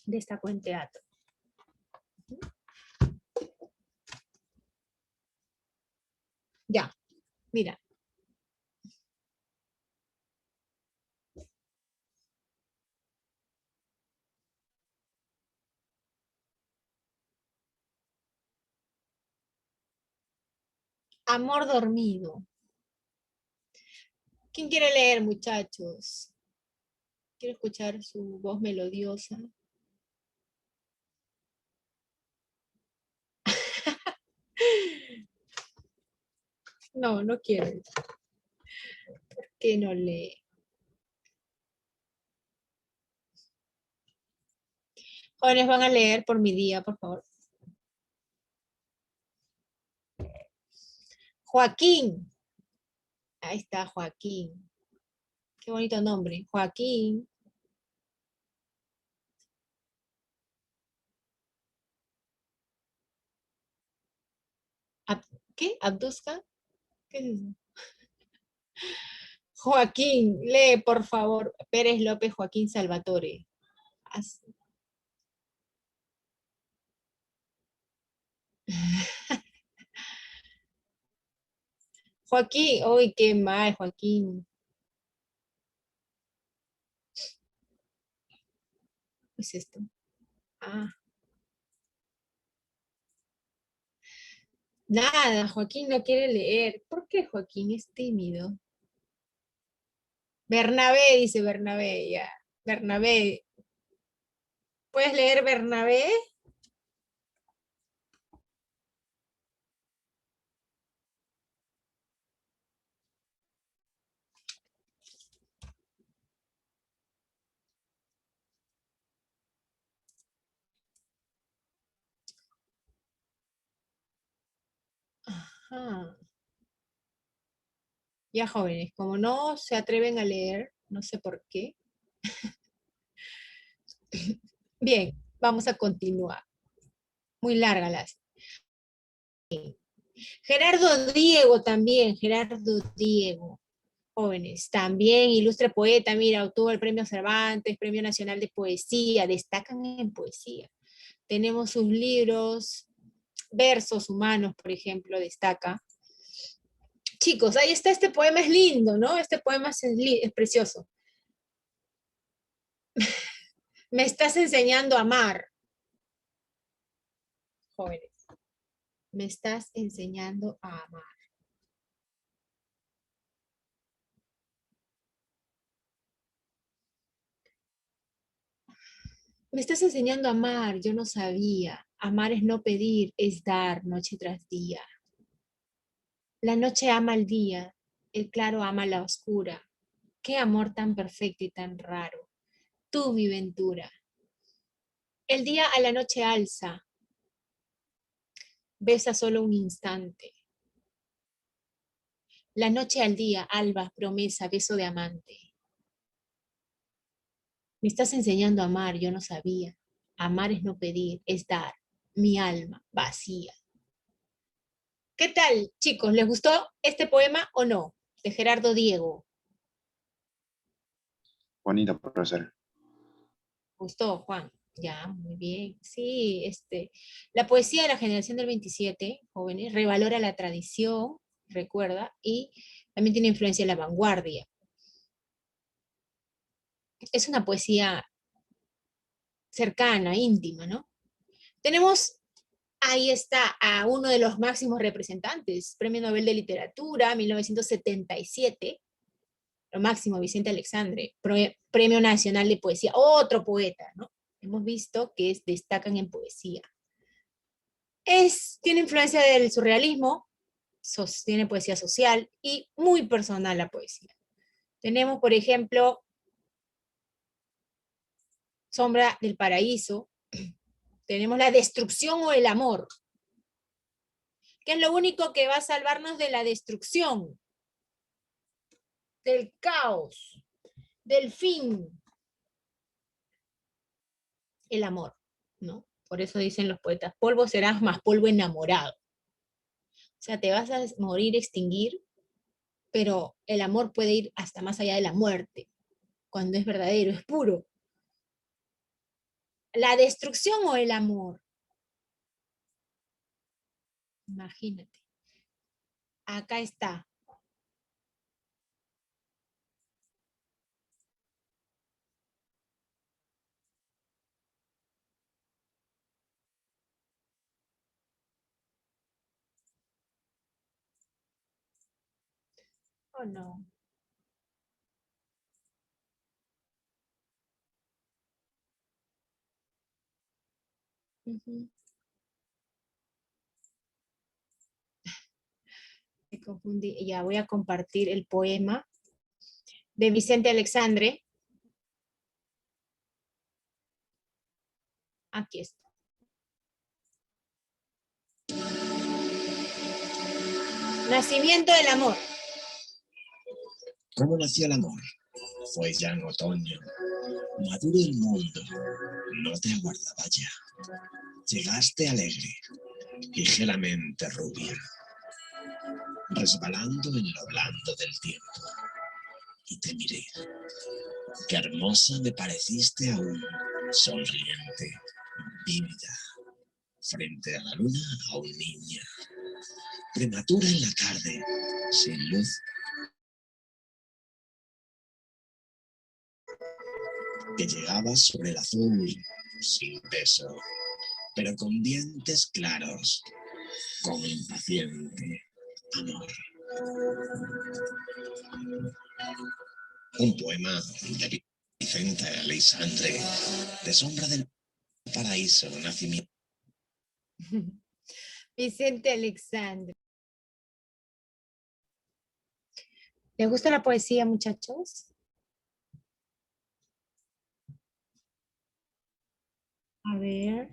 Destacó en teatro. Ya, mira. Amor dormido. ¿Quién quiere leer, muchachos? Quiero escuchar su voz melodiosa. No, no quiero. ¿Por qué no lee? Jóvenes, van a leer por mi día, por favor. Joaquín. Ahí está Joaquín. Qué bonito nombre. Joaquín. ¿Qué? ¿Abduzca? ¿Qué es eso? Joaquín, lee, por favor. Pérez López Joaquín Salvatore. Joaquín, uy, qué mal, Joaquín. ¿Qué es esto? Ah. Nada, Joaquín no quiere leer. ¿Por qué Joaquín es tímido? Bernabé, dice Bernabé, ya. Bernabé. ¿Puedes leer Bernabé? Ajá. Ya, jóvenes, como no se atreven a leer, no sé por qué. Bien, vamos a continuar. Muy larga las. Gerardo Diego también, Gerardo Diego. Jóvenes, también ilustre poeta, mira, obtuvo el premio Cervantes, Premio Nacional de Poesía, destacan en poesía. Tenemos sus libros, Versos Humanos, por ejemplo, destaca. Chicos, ahí está, este poema es lindo, ¿no? Este poema es precioso. Me estás enseñando a amar, jóvenes. Me estás enseñando a amar. Me estás enseñando a amar, yo no sabía. Amar es no pedir, es dar noche tras día. La noche ama al día, el claro ama la oscura. Qué amor tan perfecto y tan raro. Tú, mi ventura. El día a la noche alza, besa solo un instante. La noche al día, alba, promesa, beso de amante. Me estás enseñando a amar, yo no sabía. Amar es no pedir, es dar. Mi alma vacía. ¿Qué tal, chicos? ¿Les gustó este poema o no? De Gerardo Diego. Bonito, profesor. ¿Gustó, Juan? Ya, muy bien. Sí, la poesía de la generación del 27, jóvenes, revalora la tradición, recuerda, y también tiene influencia en la vanguardia. Es una poesía cercana, íntima, ¿no? Tenemos, ahí está, a uno de los máximos representantes, Premio Nobel de Literatura, 1977, lo máximo, Vicente Alexandre, Premio Nacional de Poesía, otro poeta, ¿no? Hemos visto que destacan en poesía. Tiene influencia del surrealismo, tiene poesía social y muy personal la poesía. Tenemos, por ejemplo, Sombra del Paraíso. Tenemos la destrucción o el amor. ¿Qué es lo único que va a salvarnos de la destrucción? Del caos, del fin. El amor, ¿no? Por eso dicen los poetas, polvo serás más polvo enamorado. O sea, te vas a morir, extinguir, pero el amor puede ir hasta más allá de la muerte, cuando es verdadero, es puro. La destrucción o el amor. Imagínate. Acá está. ¿O no? Ujú. Me confundí. Ya voy a compartir el poema de Vicente Alexandre. Aquí está. Nacimiento del amor. ¿Cómo nació el amor? Fue ya en otoño, maduro el mundo, no te aguardaba ya. Llegaste alegre, ligeramente rubia, resbalando en lo blando del tiempo. Y te miré, qué hermosa me pareciste aún, sonriente, vívida, frente a la luna aún niña, prematura en la tarde, sin luz. Que llegabas sobre el azul, sin peso, pero con dientes claros, con impaciente amor. Un poema de Vicente Aleixandre, de Sombra del Paraíso, nacimiento. Vicente Alexandre. ¿Les gusta la poesía, muchachos? A ver.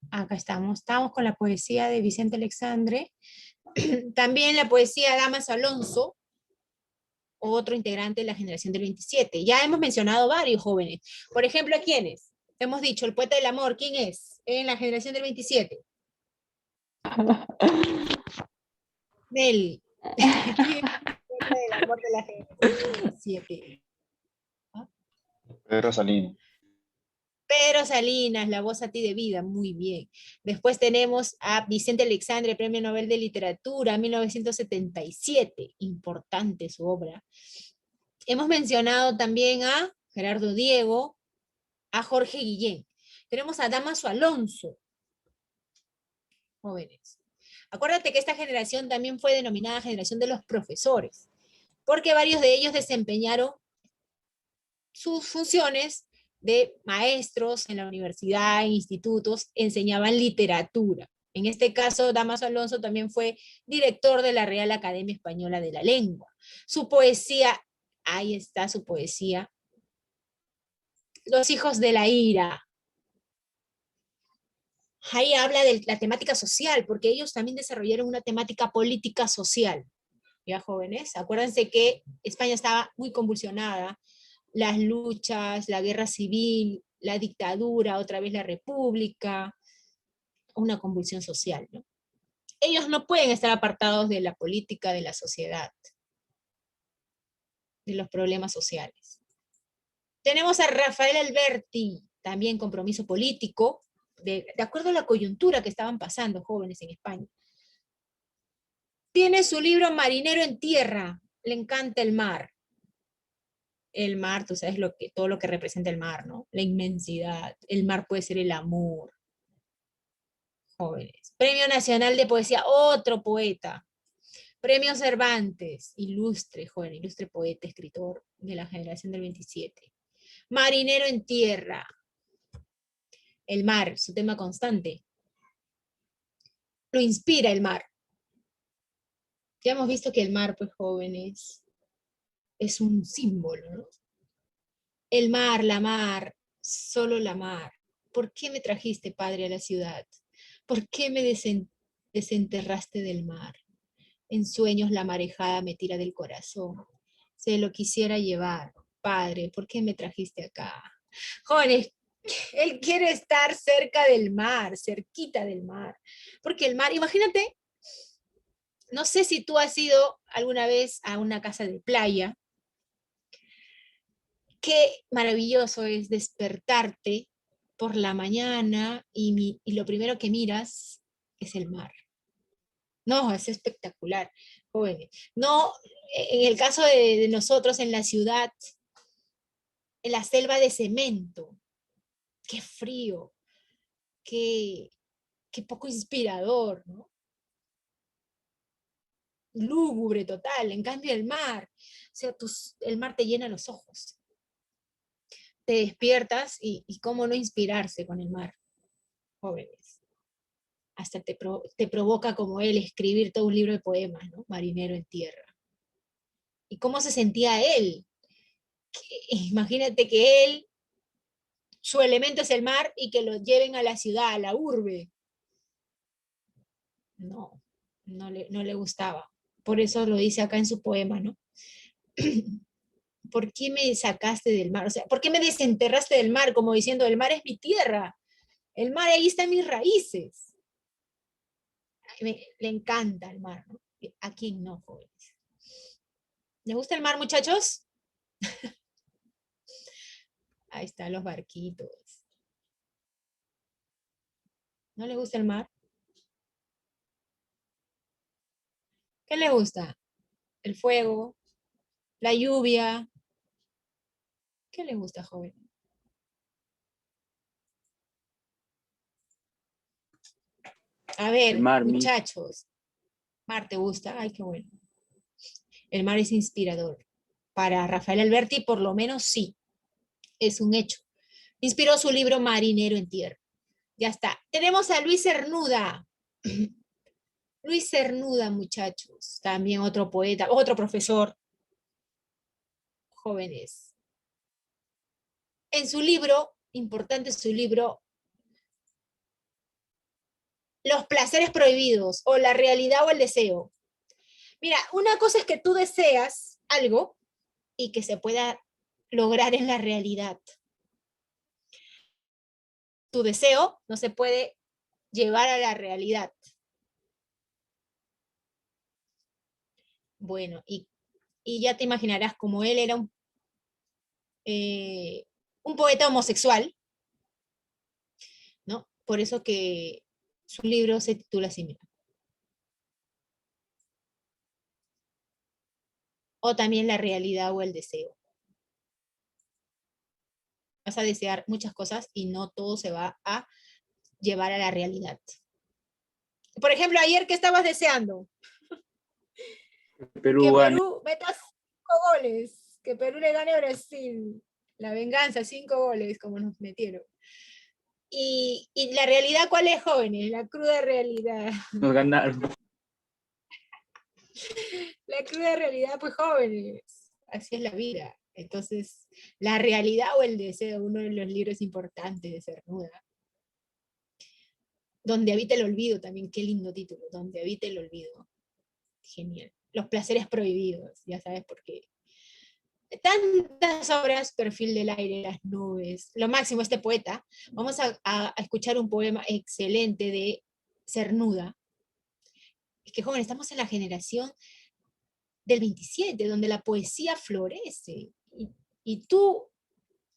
Acá estamos. Estamos con la poesía de Vicente Alexandre. También la poesía de Damas Alonso, otro integrante de la generación del 27. Ya hemos mencionado varios jóvenes. Por ejemplo, ¿a quiénes? Hemos dicho, el poeta del amor, ¿quién es? En la generación del 27. Nel. ¿Quién es el poeta del amor de la generación del 27? Pedro Salinas. Pedro Salinas, La voz a ti de vida, muy bien. Después tenemos a Vicente Alexandre, Premio Nobel de Literatura, 1977, importante su obra. Hemos mencionado también a Gerardo Diego, a Jorge Guillén. Tenemos a Damaso Alonso, jóvenes. Acuérdate que esta generación también fue denominada generación de los profesores, porque varios de ellos desempeñaron sus funciones de maestros en la universidad, en institutos, enseñaban literatura. En este caso, Damaso Alonso también fue director de la Real Academia Española de la Lengua. Su poesía, ahí está su poesía, Los hijos de la ira. Ahí habla de la temática social, porque ellos también desarrollaron una temática política social. Ya, jóvenes, acuérdense que España estaba muy convulsionada, las luchas, la guerra civil, la dictadura, otra vez la república, una convulsión social, ¿no? Ellos no pueden estar apartados de la política, de la sociedad, de los problemas sociales. Tenemos a Rafael Alberti, también compromiso político, de acuerdo a la coyuntura que estaban pasando jóvenes en España. Tiene su libro Marinero en Tierra, le encanta el mar. El mar, tú sabes todo lo que representa el mar, ¿no? La inmensidad. El mar puede ser el amor. Jóvenes. Premio Nacional de Poesía, otro poeta. Premio Cervantes, ilustre, joven, ilustre poeta, escritor de la generación del 27. Marinero en Tierra. El mar, su tema constante. Lo inspira el mar. Ya hemos visto que el mar, pues, jóvenes, es un símbolo, ¿no? El mar, la mar, solo la mar. ¿Por qué me trajiste, Padre, a la ciudad? ¿Por qué me desenterraste del mar? En sueños la marejada me tira del corazón. Se lo quisiera llevar. Padre, ¿por qué me trajiste acá? Jóvenes, él quiere estar cerca del mar, cerquita del mar. Porque el mar, imagínate, no sé si tú has ido alguna vez a una casa de playa. Qué maravilloso es despertarte por la mañana y lo primero que miras es el mar. No, es espectacular, jóvenes. No, en el caso de nosotros en la ciudad, en la selva de cemento, qué frío, qué poco inspirador, ¿no? Lúgubre total, en cambio el mar, o sea, el mar te llena los ojos. Te despiertas y cómo no inspirarse con el mar, jóvenes. Hasta te provoca como él escribir todo un libro de poemas, ¿no? Marinero en tierra. ¿Y cómo se sentía él? Imagínate que él, su elemento es el mar y que lo lleven a la ciudad, a la urbe. No le gustaba. Por eso lo dice acá en su poema, ¿no? ¿Por qué me sacaste del mar? O sea, ¿por qué me desenterraste del mar? Como diciendo, el mar es mi tierra. El mar, ahí están mis raíces. Le encanta el mar, ¿no? ¿A quién no, jóvenes? ¿Les gusta el mar, muchachos? Ahí están los barquitos. ¿No les gusta el mar? ¿Qué les gusta? ¿El fuego? ¿La lluvia? ¿Qué les gusta, joven? A ver, El mar, muchachos. ¿Mar te gusta? Ay, qué bueno. El mar es inspirador. Para Rafael Alberti, por lo menos sí. Es un hecho. Inspiró su libro Marinero en tierra. Ya está. Tenemos a Luis Cernuda. Luis Cernuda, muchachos. También otro poeta, otro profesor. Jóvenes. En su libro, importante su libro, Los placeres prohibidos, o la realidad o el deseo. Mira, una cosa es que tú deseas algo y que se pueda lograr en la realidad. Tu deseo no se puede llevar a la realidad. Bueno, y ya te imaginarás, como él era un poeta homosexual, ¿no? Por eso que su libro se titula así, mira. O también la realidad o el deseo. Vas a desear muchas cosas y no todo se va a llevar a la realidad. Por ejemplo, ayer, ¿qué estabas deseando? Perú Que gane. Perú meta 5 goles, que Perú le gane a Brasil. La venganza, 5 goles, como nos metieron. Y la realidad, ¿cuál es, jóvenes? La cruda realidad. Nos ganaron. La cruda realidad, pues, jóvenes. Así es la vida. Entonces, la realidad o el deseo, uno de los libros importantes de Cernuda. Donde habita el olvido también, qué lindo título, Donde habita el olvido. Genial. Los placeres prohibidos, ya sabes por qué. Tantas obras, Perfil del aire, Las nubes, lo máximo este poeta. Vamos a escuchar un poema excelente de Cernuda. Es que, joven, estamos en la generación del 27, donde la poesía florece. Y tú,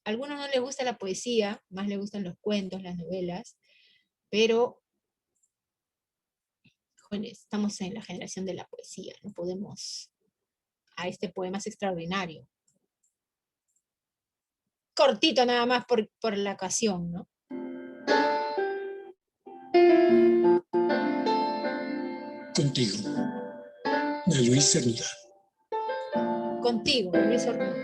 a algunos no les gusta la poesía, más les gustan los cuentos, las novelas, pero, jóvenes, estamos en la generación de la poesía, no podemos... este poema es extraordinario. Cortito nada más por la ocasión, ¿no? Contigo, de Luis Cernuda. Contigo, Luis Cernuda.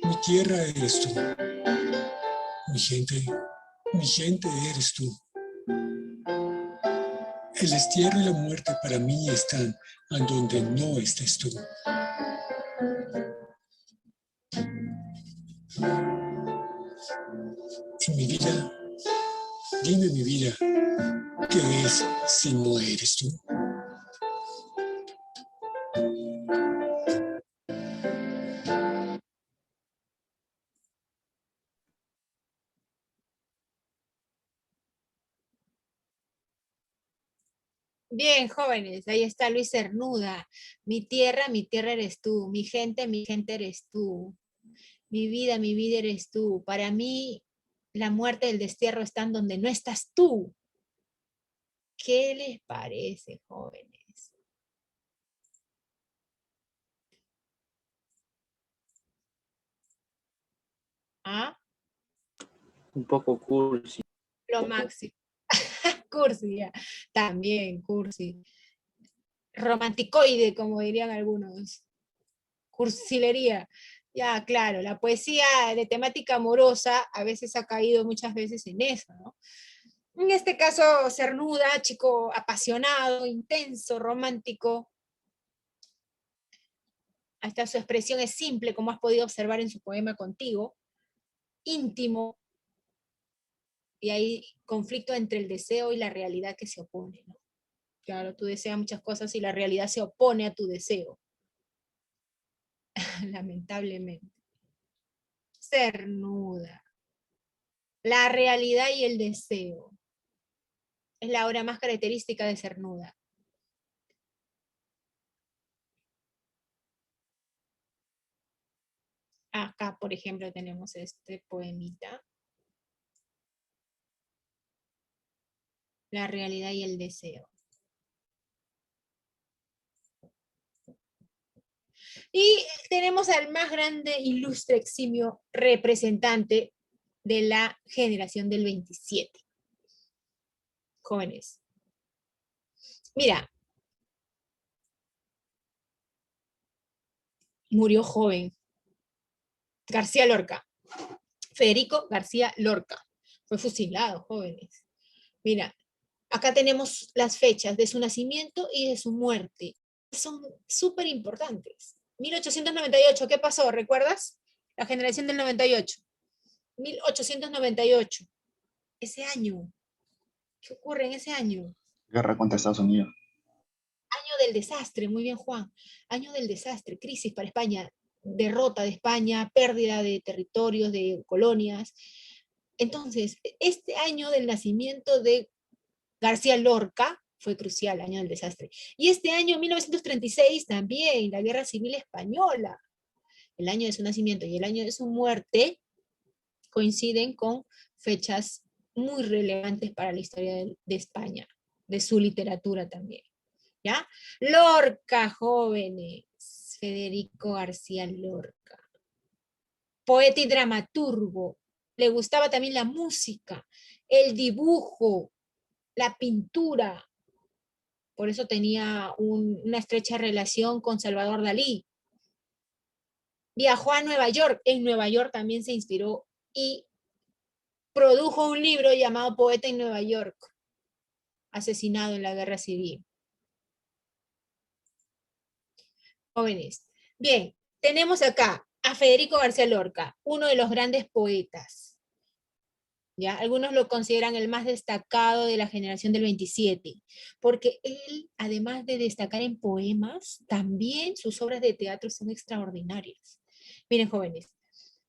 Mi tierra eres tú. Mi gente, Mi gente eres tú. El destierro y la muerte para mí están en donde no estés tú. Y mi vida, dime mi vida, ¿qué es si no eres tú? Bien, jóvenes, ahí está Luis Cernuda. Mi tierra eres tú. Mi gente eres tú. Mi vida eres tú. Para mí, la muerte del destierro está en donde no estás tú. ¿Qué les parece, jóvenes? ¿Ah? Un poco cursi. Lo máximo. Cursi, ya. También, cursi. Romanticoide, como dirían algunos. Cursilería. Ya, claro, la poesía de temática amorosa a veces ha caído muchas veces en eso, ¿no? En este caso, Cernuda, chico apasionado, intenso, romántico. Hasta su expresión es simple, como has podido observar en su poema Contigo. Íntimo, y hay conflicto entre el deseo y la realidad que se opone, ¿no? Claro, tú deseas muchas cosas y la realidad se opone a tu deseo. Lamentablemente. Cernuda. La realidad y el deseo. Es la obra más característica de Cernuda. Acá, por ejemplo, tenemos este poemita. La realidad y el deseo. Y tenemos al más grande, ilustre, eximio representante de la generación del 27. Jóvenes. Mira, murió joven. García Lorca. Federico García Lorca. Fue fusilado, jóvenes. Mira, acá tenemos las fechas de su nacimiento y de su muerte. Son súper importantes. 1898, ¿qué pasó? ¿Recuerdas? La generación del 98. 1898. Ese año. ¿Qué ocurre en ese año? Guerra contra Estados Unidos. Año del desastre, muy bien, Juan. Año del desastre, crisis para España, derrota de España, pérdida de territorios, de colonias. Entonces, este año del nacimiento de García Lorca fue crucial, año del desastre. Y este año, 1936, también, la Guerra Civil Española. El año de su nacimiento y el año de su muerte coinciden con fechas muy relevantes para la historia de España, de su literatura también. ¿Ya? Lorca, jóvenes. Federico García Lorca. Poeta y dramaturgo. Le gustaba también la música, el dibujo, la pintura. Por eso tenía una estrecha relación con Salvador Dalí. Viajó a Nueva York. En Nueva York también se inspiró y produjo un libro llamado Poeta en Nueva York, asesinado en la Guerra Civil. Jóvenes. Bien, tenemos acá a Federico García Lorca, uno de los grandes poetas. ¿Ya? Algunos lo consideran el más destacado de la generación del 27, porque él, además de destacar en poemas, también sus obras de teatro son extraordinarias. Miren, jóvenes,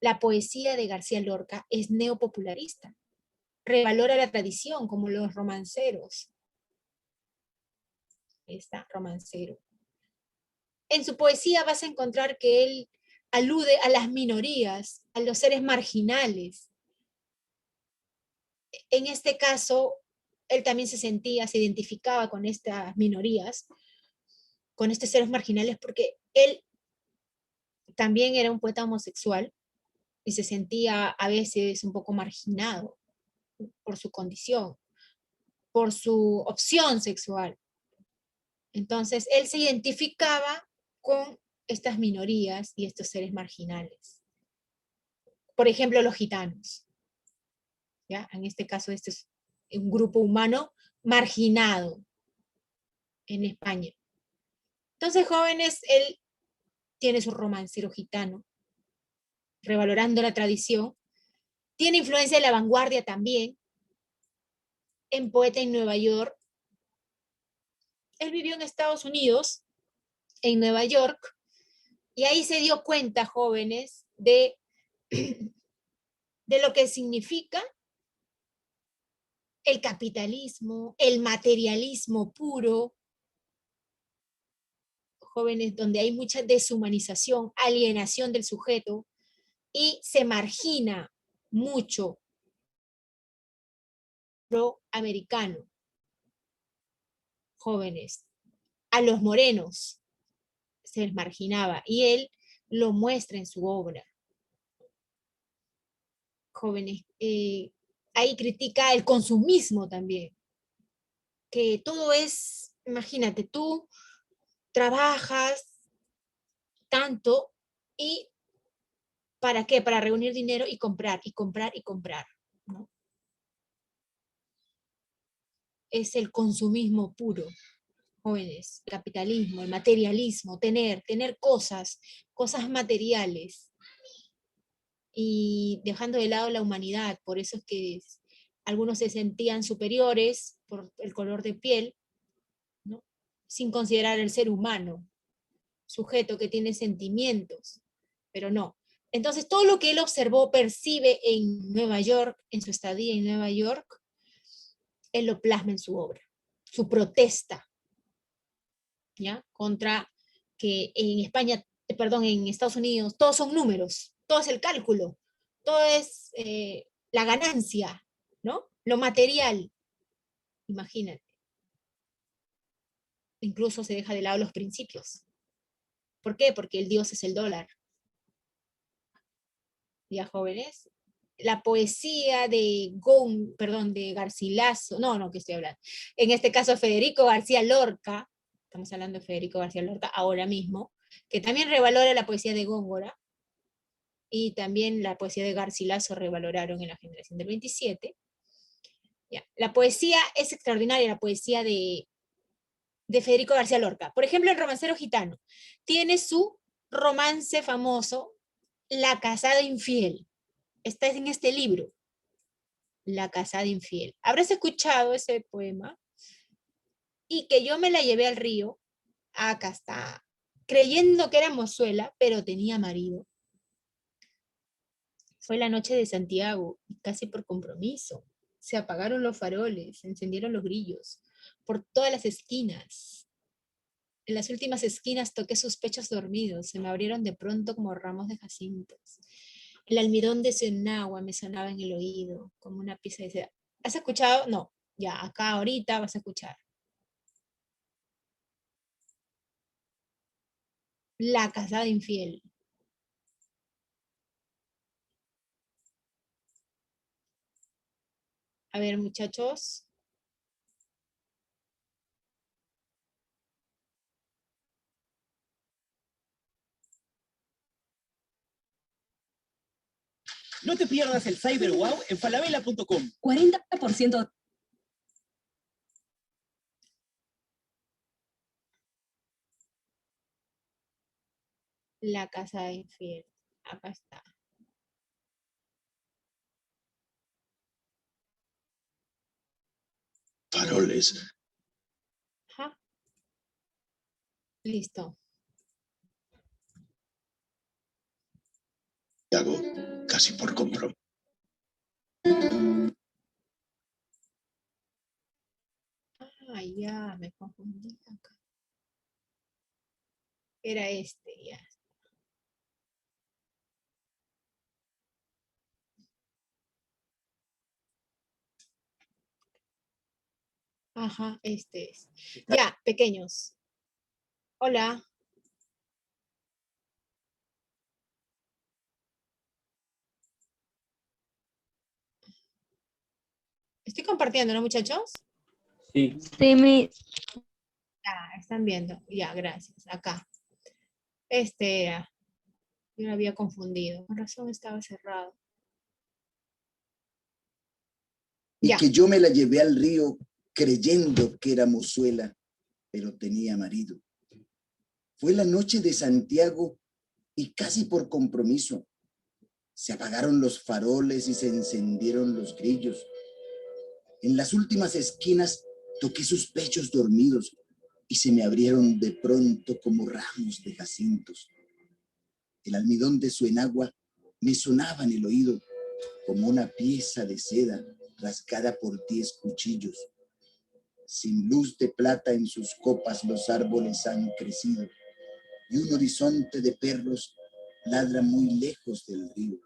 la poesía de García Lorca es neopopularista, revalora la tradición, como los romanceros. Está romancero. En su poesía vas a encontrar que él alude a las minorías, a los seres marginales. En este caso, él también se identificaba con estas minorías, con estos seres marginales, porque él también era un poeta homosexual y se sentía a veces un poco marginado por su condición, por su opción sexual. Entonces, él se identificaba con estas minorías y estos seres marginales. Por ejemplo, los gitanos. ¿ya? En este caso, este es un grupo humano marginado en España. Entonces, jóvenes, él tiene su romancero gitano, revalorando la tradición, tiene influencia de la vanguardia también, en Poeta en Nueva York. Él vivió en Estados Unidos, en Nueva York, y ahí se dio cuenta, jóvenes, de lo que significa el capitalismo, el materialismo puro, jóvenes, donde hay mucha deshumanización, alienación del sujeto, y se margina mucho pro-americano, jóvenes. A los morenos se les marginaba, y él lo muestra en su obra. Jóvenes, ahí critica el consumismo también, que todo es, imagínate, tú trabajas tanto y ¿para qué? Para reunir dinero y comprar, y comprar, y comprar, ¿no? Es el consumismo puro, jóvenes, el capitalismo, el materialismo, tener cosas materiales, y dejando de lado la humanidad. Por eso es que algunos se sentían superiores por el color de piel, ¿no? Sin considerar el ser humano, sujeto que tiene sentimientos, pero no. Entonces, todo lo que él observó, percibe en Nueva York, en su estadía en Nueva York, él lo plasma en su obra, su protesta, ¿ya? Contra que en España, perdón, en Estados Unidos, todos son números, todo es el cálculo, todo es la ganancia, ¿no? Lo material, imagínate. Incluso se deja de lado los principios. ¿Por qué? Porque el Dios es el dólar. ¿Ya, jóvenes? La poesía de de Garcilaso, que estoy hablando. En este caso, Federico García Lorca, estamos hablando de Federico García Lorca ahora mismo, que también revalora la poesía de Góngora, y también la poesía de Garcilaso revaloraron en la generación del 27. Ya. La poesía es extraordinaria, la poesía de Federico García Lorca. Por ejemplo, el romancero gitano tiene su romance famoso, La casada infiel. Está en este libro, La casada infiel. ¿Habrás escuchado ese poema? Y que yo me la llevé al río, acá está, creyendo que era mozuela, pero tenía marido. Fue la noche de Santiago, y casi por compromiso. Se apagaron los faroles, se encendieron los grillos, por todas las esquinas. En las últimas esquinas toqué sus pechos dormidos, se me abrieron de pronto como ramos de jacintos. El almidón de su enagua me sonaba en el oído, como una pieza de seda. ¿Has escuchado? No, ya, acá ahorita vas a escuchar. La casada infiel. A ver, muchachos. No te pierdas el Cyber Wow en falabella.com. 40%. La casada infiel. Acá está. Faroles. Ajá. Listo. Hago casi por compromiso. Ya, me confundí acá. Era este, ya. Ajá, este es. Ya, pequeños. Hola. Estoy compartiendo, ¿no, muchachos? Sí. Sí, Ya, están viendo. Ya, gracias. Acá. Este era. Yo me había confundido. Con razón estaba cerrado. y Ya. que yo me la llevé al río creyendo que era mozuela, pero tenía marido. Fue la noche de Santiago y casi por compromiso se apagaron los faroles y se encendieron los grillos. En las últimas esquinas toqué sus pechos dormidos y se me abrieron de pronto como ramos de jacintos. El almidón de su enagua me sonaba en el oído como una pieza de seda rasgada por 10 cuchillos. Sin luz de plata en sus copas los árboles han crecido y un horizonte de perros ladra muy lejos del río.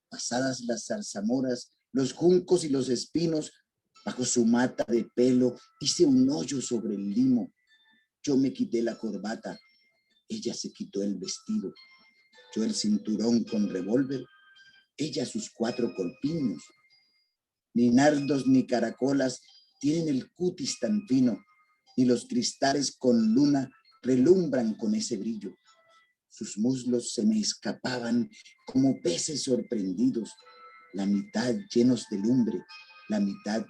Pasadas las zarzamoras, los juncos y los espinos, bajo su mata de pelo hice un hoyo sobre el limo. Yo me quité la corbata, ella se quitó el vestido. Yo el cinturón con revólver, ella sus 4 corpiños. Ni nardos ni caracolas tienen el cutis tan fino, ni los cristales con luna relumbran con ese brillo. Sus muslos se me escapaban como peces sorprendidos, la mitad llenos de lumbre, la mitad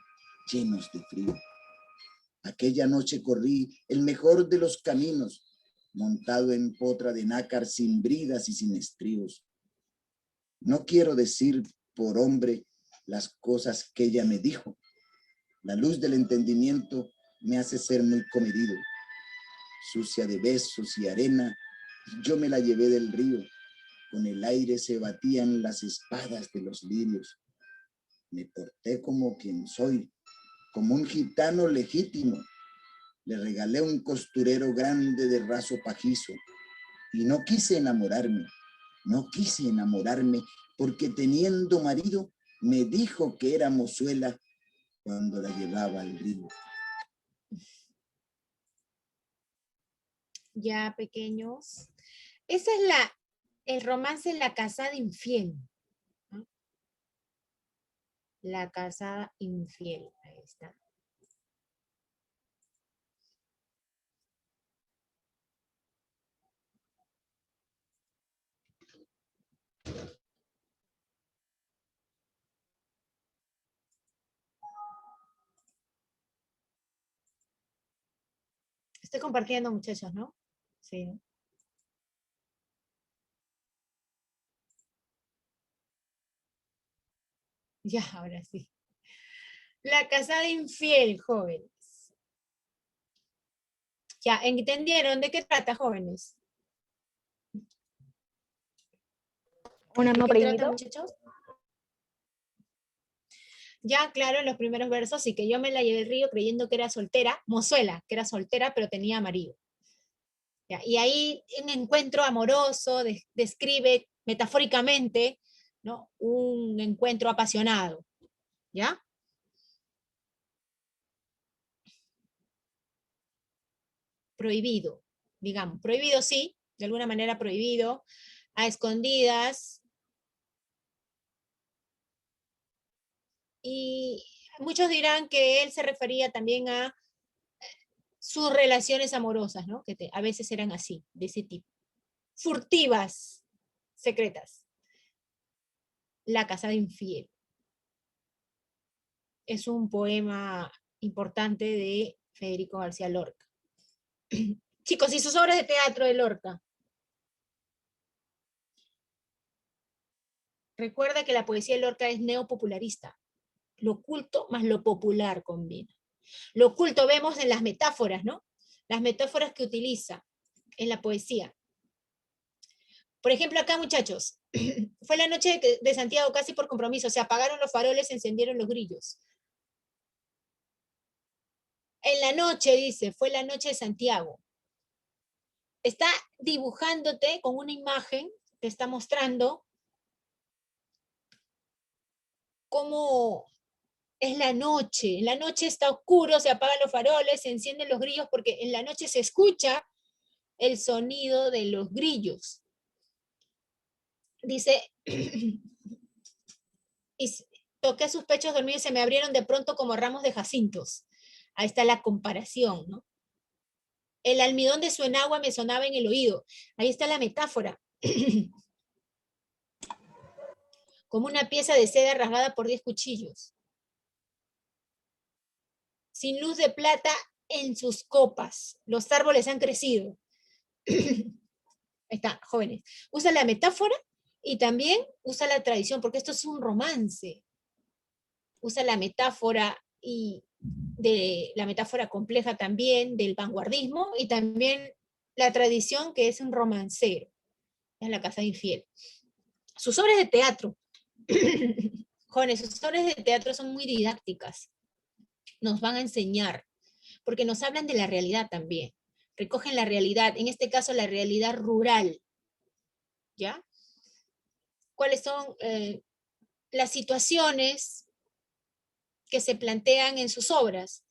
llenos de frío. Aquella noche corrí el mejor de los caminos, montado en potra de nácar sin bridas y sin estribos. No quiero decir por hombre las cosas que ella me dijo. La luz del entendimiento me hace ser muy comedido. Sucia de besos y arena, yo me la llevé del río. Con el aire se batían las espadas de los lirios. Me porté como quien soy, como un gitano legítimo. Le regalé un costurero grande de raso pajizo. Y no quise enamorarme, porque teniendo marido, me dijo que era mozuela cuando la llevaba al río. Ya, pequeños. Esa es el romance La casada infiel, ¿no? La casada infiel, ahí está. Estoy compartiendo, muchachos, ¿no? Sí. Ya, ahora sí. La casada infiel, jóvenes. Ya, ¿entendieron de qué trata, jóvenes? Un ¿De amor qué trata, prohibido. muchachos? Ya, claro, en los primeros versos, sí, que yo me la llevé al río creyendo que era soltera, mozuela, que era soltera, pero tenía marido. Ya, y ahí un encuentro amoroso describe metafóricamente, ¿no? Un encuentro apasionado, ¿ya? Prohibido, digamos, prohibido sí, de alguna manera prohibido, a escondidas, y muchos dirán que él se refería también a sus relaciones amorosas, ¿no? Que a veces eran así, de ese tipo. Furtivas, secretas. La casada infiel. Es un poema importante de Federico García Lorca. Chicos, ¿y sus obras de teatro de Lorca? Recuerda que la poesía de Lorca es neopopularista. Lo oculto más lo popular combina. Lo oculto vemos en las metáforas, ¿no? Las metáforas que utiliza en la poesía. Por ejemplo, acá, muchachos, fue la noche de Santiago casi por compromiso, se apagaron los faroles, se encendieron los grillos. En la noche, dice, fue la noche de Santiago. Está dibujándote con una imagen, te está mostrando cómo es la noche. En la noche está oscuro, se apagan los faroles, se encienden los grillos, porque en la noche se escucha el sonido de los grillos. Dice, y toqué sus pechos dormidos y se me abrieron de pronto como ramos de jacintos. Ahí está la comparación, ¿no? El almidón de su enagua me sonaba en el oído. Ahí está la metáfora. Como una pieza de seda rasgada por 10 cuchillos. sin luz de plata en sus copas. Los árboles han crecido. Ahí está, jóvenes. Usa la metáfora y también usa la tradición, porque esto es un romance. Usa la metáfora y de la metáfora compleja también del vanguardismo y también la tradición que es un romancero. Es la casa infiel. Sus obras de teatro. Jóvenes, sus obras de teatro son muy didácticas. Nos van a enseñar, porque nos hablan de la realidad también. Recogen la realidad, en este caso la realidad rural. ¿Ya? ¿Cuáles son las situaciones que se plantean en sus obras?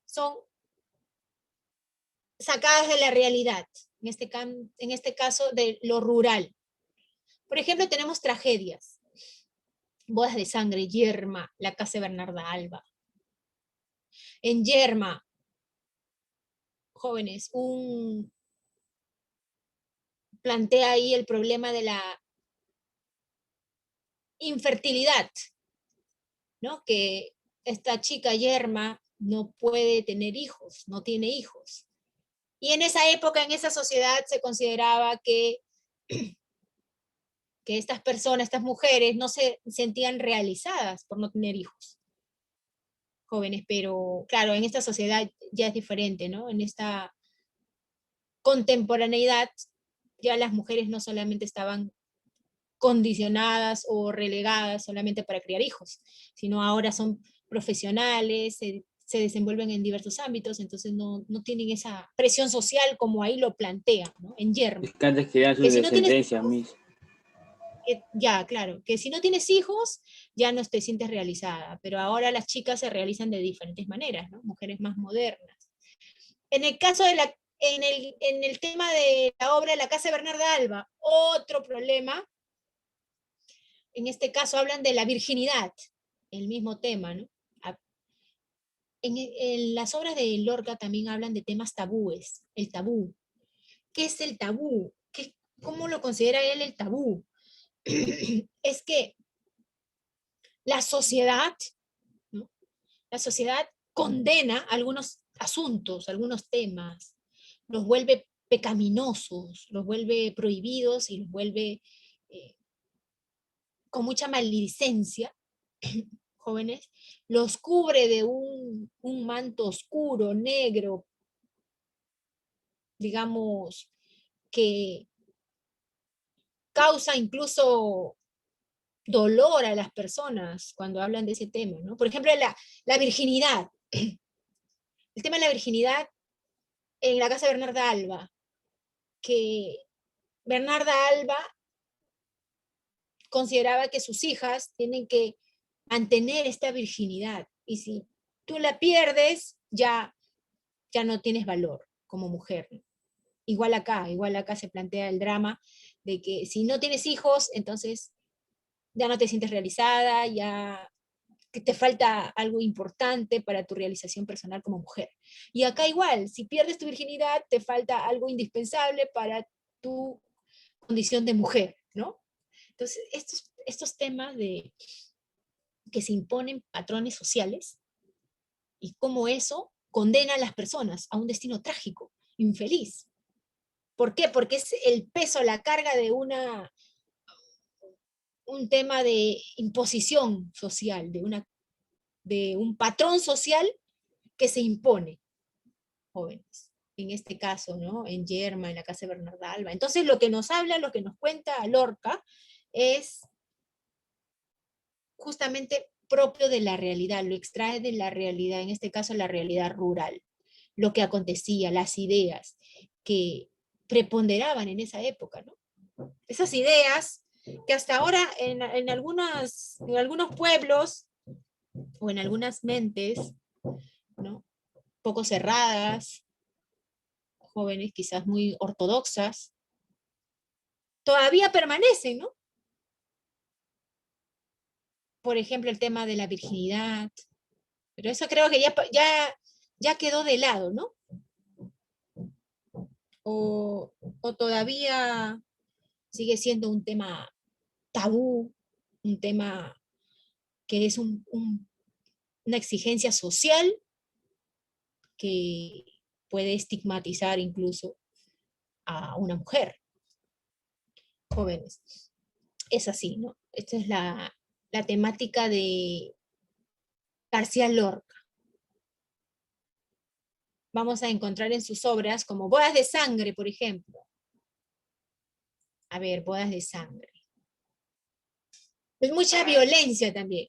Son sacadas de la realidad, en este caso de lo rural. Por ejemplo, tenemos tragedias. Bodas de sangre, Yerma, la casa de Bernarda Alba. En Yerma, jóvenes, plantea ahí el problema de la infertilidad, ¿no? Que esta chica Yerma no puede tener hijos, no tiene hijos. Y en esa época, en esa sociedad, se consideraba que estas personas, estas mujeres, no se sentían realizadas por no tener hijos. Jóvenes, pero claro, en esta sociedad ya es diferente, ¿no? En esta contemporaneidad, ya las mujeres no solamente estaban condicionadas o relegadas solamente para criar hijos, sino ahora son profesionales, se desenvuelven en diversos ámbitos, entonces no tienen esa presión social como ahí lo plantea, ¿no? En Yerma. Es que antes querían su Que si no tienes descendencia, hijos, mis. ya, claro, que si no tienes hijos, ya no te sientes realizada, pero ahora las chicas se realizan de diferentes maneras, ¿no? Mujeres más modernas. En el caso de en el tema de la obra de la casa de Bernarda Alba, otro problema, en este caso hablan de la virginidad, el mismo tema, ¿no? En las obras de Lorca también hablan de temas tabúes, el tabú. ¿Qué es el tabú? ¿Cómo lo considera él el tabú? Es que la sociedad, ¿no? La sociedad condena algunos asuntos, algunos temas, los vuelve pecaminosos, los vuelve prohibidos y los vuelve con mucha maledicencia, jóvenes, los cubre de un manto oscuro, negro, digamos, que causa incluso dolor a las personas cuando hablan de ese tema, ¿no? Por ejemplo, la virginidad. El tema de la virginidad en la casa de Bernarda Alba, que Bernarda Alba consideraba que sus hijas tienen que mantener esta virginidad, y si tú la pierdes, ya no tienes valor como mujer, ¿no? Igual acá se plantea el drama de que si no tienes hijos, entonces ya no te sientes realizada, ya que te falta algo importante para tu realización personal como mujer. Y acá igual, si pierdes tu virginidad, te falta algo indispensable para tu condición de mujer, ¿no? Entonces, estos temas que se imponen patrones sociales y cómo eso condena a las personas a un destino trágico, infeliz. ¿Por qué? Porque es el peso, la carga de un tema de imposición social, de un patrón social que se impone, jóvenes. En este caso, ¿no? En Yerma, en la casa de Bernarda Alba. Entonces, lo que nos habla, lo que nos cuenta Lorca, es justamente propio de la realidad, lo extrae de la realidad, en este caso la realidad rural, lo que acontecía, las ideas que preponderaban en esa época, ¿no? Esas ideas que hasta ahora en algunos pueblos o en algunas mentes, ¿no? Poco cerradas, jóvenes quizás muy ortodoxas, todavía permanecen, ¿no? Por ejemplo, el tema de la virginidad, pero eso creo que ya quedó de lado, ¿no? O todavía sigue siendo un tema tabú, un tema que es una exigencia social que puede estigmatizar incluso a una mujer. Jóvenes, es así, ¿no? Esta es la temática de García Lorca. Vamos a encontrar en sus obras como Bodas de Sangre, por ejemplo. A ver, Bodas de Sangre. Es mucha violencia también,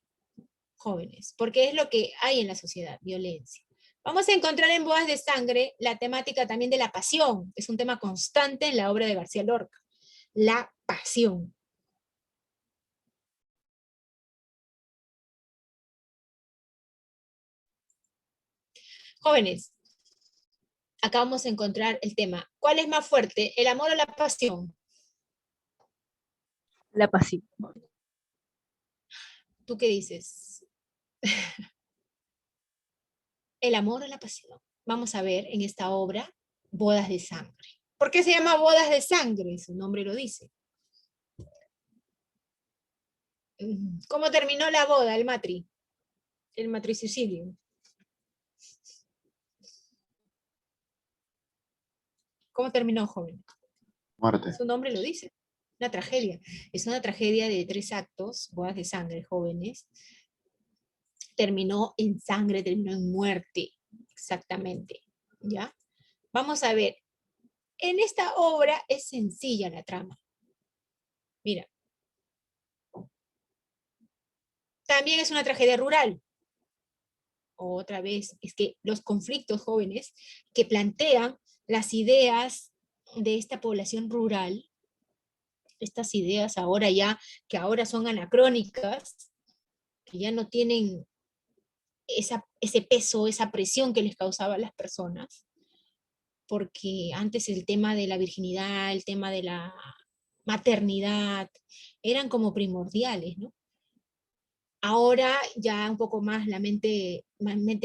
jóvenes, porque es lo que hay en la sociedad, violencia. Vamos a encontrar en Bodas de Sangre la temática también de la pasión. Es un tema constante en la obra de García Lorca. La pasión. Jóvenes, acá vamos a encontrar el tema. ¿Cuál es más fuerte, el amor o la pasión? La pasión. ¿Tú qué dices? El amor o la pasión. Vamos a ver en esta obra Bodas de Sangre. ¿Por qué se llama Bodas de Sangre? Su nombre lo dice. ¿Cómo terminó la boda, el matricidio? ¿Cómo terminó, joven? Muerte. Su nombre lo dice. Una tragedia. Es una tragedia de 3 actos, Bodas de Sangre, jóvenes. Terminó en sangre, terminó en muerte, exactamente. ¿Ya? Vamos a ver. En esta obra es sencilla la trama. Mira. También es una tragedia rural. Otra vez, es que los conflictos jóvenes que plantean las ideas de esta población rural, estas ideas ahora ya, que ahora son anacrónicas, que ya no tienen ese peso, esa presión que les causaba a las personas, porque antes el tema de la virginidad, el tema de la maternidad, eran como primordiales, ¿no? Ahora ya un poco más la mente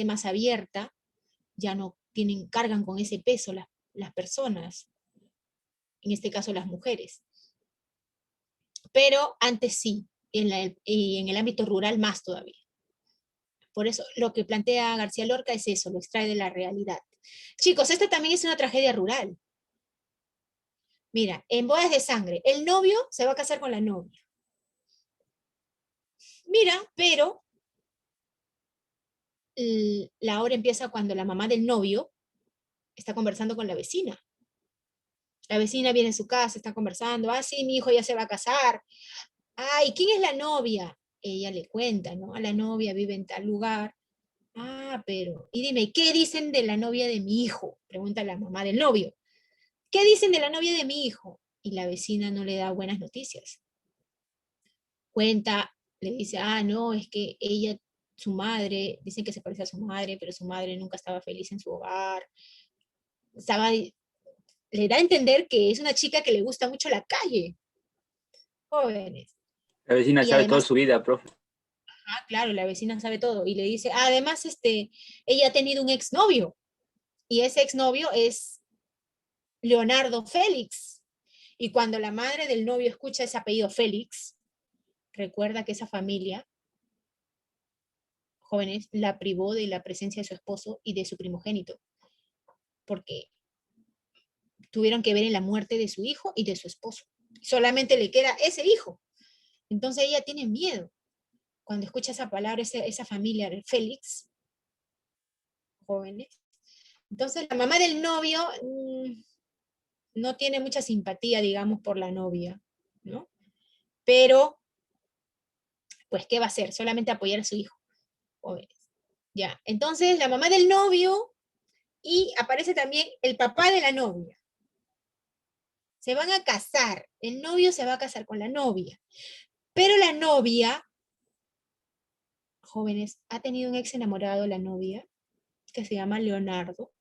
más abierta, ya no cargan con ese peso las personas, en este caso las mujeres. Pero antes sí, y en el ámbito rural más todavía. Por eso lo que plantea García Lorca es eso, lo extrae de la realidad. Chicos, esta también es una tragedia rural. Mira, en Bodas de Sangre, el novio se va a casar con la novia. Mira, pero la hora empieza cuando la mamá del novio está conversando con la vecina. La vecina viene a su casa, está conversando, sí, mi hijo ya se va a casar. Ay, ¿quién es la novia? Ella le cuenta, ¿no? A la novia vive en tal lugar. Pero, y dime, ¿qué dicen de la novia de mi hijo? Pregunta la mamá del novio. ¿Qué dicen de la novia de mi hijo? Y la vecina no le da buenas noticias. Cuenta, le dice, no, es que ella, su madre, dicen que se parece a su madre, pero su madre nunca estaba feliz en su hogar. Le da a entender que es una chica que le gusta mucho la calle. Jóvenes. La vecina Y sabe toda además, su vida, profe. claro, la vecina sabe todo. Y le dice, además, ella ha tenido un exnovio. Y ese exnovio es Leonardo Félix. Y cuando la madre del novio escucha ese apellido Félix, recuerda que esa familia, jóvenes, la privó de la presencia de su esposo y de su primogénito. Porque tuvieron que ver en la muerte de su hijo y de su esposo. Solamente le queda ese hijo. Entonces ella tiene miedo. Cuando escucha esa palabra, esa familia, Félix, jóvenes. Entonces la mamá del novio no tiene mucha simpatía, digamos, por la novia, ¿no? Pero, pues, ¿qué va a hacer? Solamente apoyar a su hijo, jóvenes. Ya, entonces la mamá del novio y aparece también el papá de la novia. Se van a casar, el novio se va a casar con la novia, pero la novia, jóvenes, ha tenido un ex enamorado, la novia, que se llama Leonardo,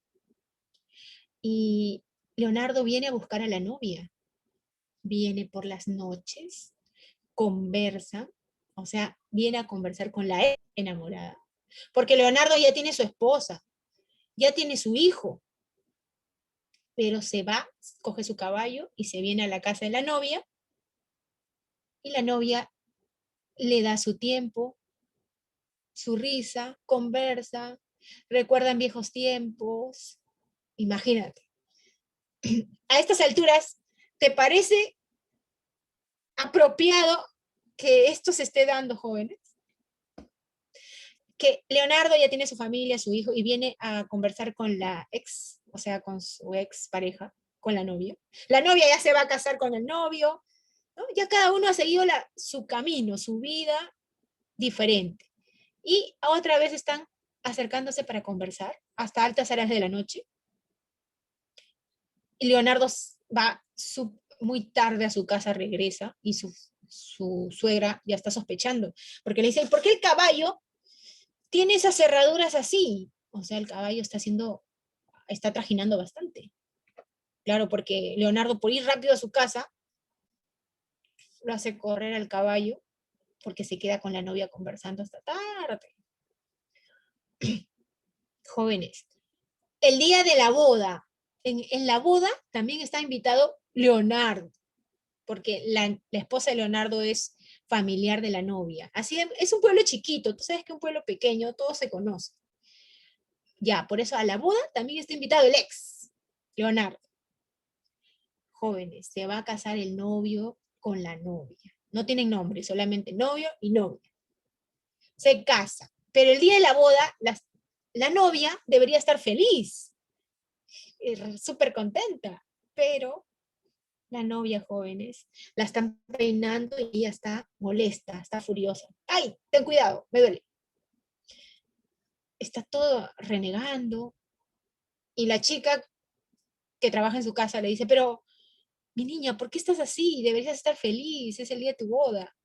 y Leonardo viene a buscar a la novia, viene por las noches, conversa, o sea, viene a conversar con la ex enamorada, porque Leonardo ya tiene su esposa, ya tiene su hijo, pero se va, coge su caballo y se viene a la casa de la novia, y la novia le da su tiempo, su risa, conversa, recuerdan viejos tiempos, imagínate. A estas alturas, ¿te parece apropiado que esto se esté dando, jóvenes? Que Leonardo ya tiene su familia, su hijo, y viene a conversar con la ex, o sea, con su ex pareja, con la novia. La novia ya se va a casar con el novio, ¿no? Ya cada uno ha seguido su camino, su vida diferente. Y otra vez están acercándose para conversar hasta altas horas de la noche. Y Leonardo va muy tarde a su casa, regresa, y su suegra ya está sospechando, porque le dice, ¿por qué el caballo tiene esas cerraduras así? O sea, el caballo está trajinando bastante. Claro, porque Leonardo, por ir rápido a su casa, lo hace correr al caballo, porque se queda con la novia conversando hasta tarde. Jóvenes, el día de la boda, en la boda también está invitado Leonardo, porque la esposa de Leonardo es familiar de la novia. Así es un pueblo chiquito, tú sabes que un pueblo pequeño, todos se conocen. Ya, por eso a la boda también está invitado el ex, Leonardo. Jóvenes, se va a casar el novio con la novia. No tienen nombre, solamente novio y novia. Se casa, pero el día de la boda, la novia debería estar feliz, súper contenta, pero la novia, jóvenes, la están peinando y ella está molesta, está furiosa. ¡Ay, ten cuidado, me duele! Está todo renegando, y la chica que trabaja en su casa le dice, pero mi niña, ¿por qué estás así? Deberías estar feliz, es el día de tu boda.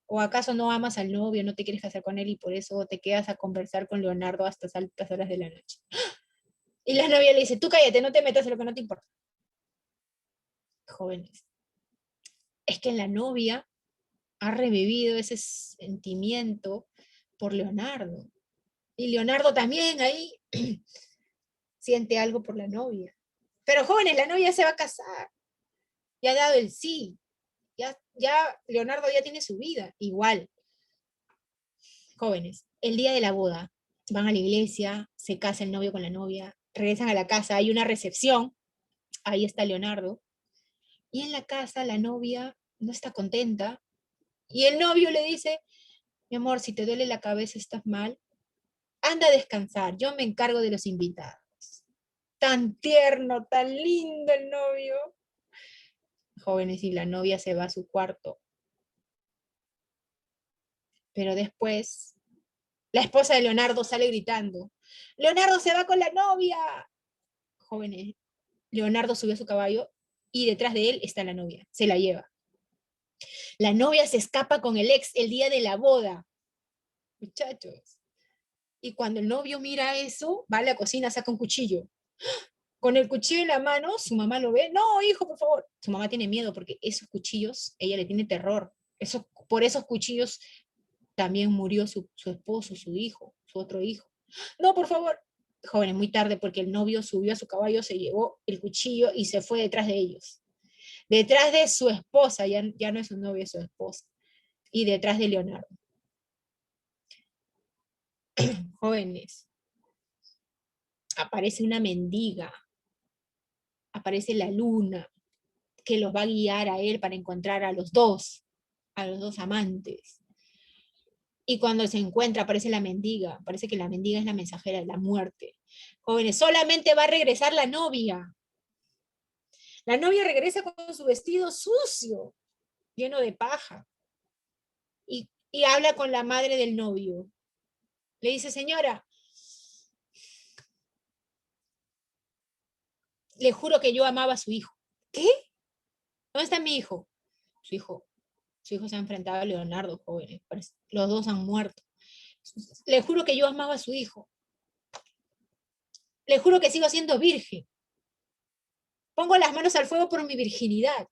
¿O acaso no amas al novio, no te quieres casar con él y por eso te quedas a conversar con Leonardo hasta altas horas de la noche? Y la novia le dice, tú cállate, no te metas en lo que no te importa. Jóvenes, es que la novia ha revivido ese sentimiento por Leonardo. Y Leonardo también ahí siente algo por la novia. Pero jóvenes, la novia se va a casar. Ya ha dado el sí. Ya Leonardo ya tiene su vida. Igual. Jóvenes, el día de la boda, van a la iglesia, se casa el novio con la novia, regresan a la casa, hay una recepción, ahí está Leonardo, y en la casa la novia no está contenta, y el novio le dice, mi amor, si te duele la cabeza, estás mal, anda a descansar, yo me encargo de los invitados. Tan tierno, tan lindo el novio. Jóvenes, y la novia se va a su cuarto. Pero después, la esposa de Leonardo sale gritando, ¡Leonardo se va con la novia! Jóvenes, Leonardo subió a su caballo y detrás de él está la novia, se la lleva. La novia se escapa con el ex el día de la boda. Muchachos. Y cuando el novio mira eso, va a la cocina, saca un cuchillo. Con el cuchillo en la mano, su mamá lo ve. No, hijo, por favor. Su mamá tiene miedo porque esos cuchillos, ella le tiene terror. Por esos cuchillos también murió su esposo, su hijo, su otro hijo. No, por favor. Jóvenes, muy tarde, porque el novio subió a su caballo, se llevó el cuchillo y se fue detrás de ellos. Detrás de su esposa, ya no es su novia, es su esposa. Y detrás de Leonardo. Jóvenes, aparece una mendiga, aparece la luna, que los va a guiar a él para encontrar a los dos amantes. Y cuando se encuentra, aparece la mendiga, parece que la mendiga es la mensajera de la muerte. Jóvenes, solamente va a regresar la novia. La novia regresa con su vestido sucio, lleno de paja, y habla con la madre del novio. Le dice, señora, le juro que yo amaba a su hijo. ¿Qué? ¿Dónde está mi hijo? Su hijo se ha enfrentado a Leonardo, jóvenes. Los dos han muerto. Le juro que yo amaba a su hijo. Le juro que sigo siendo virgen. Pongo las manos al fuego por mi virginidad.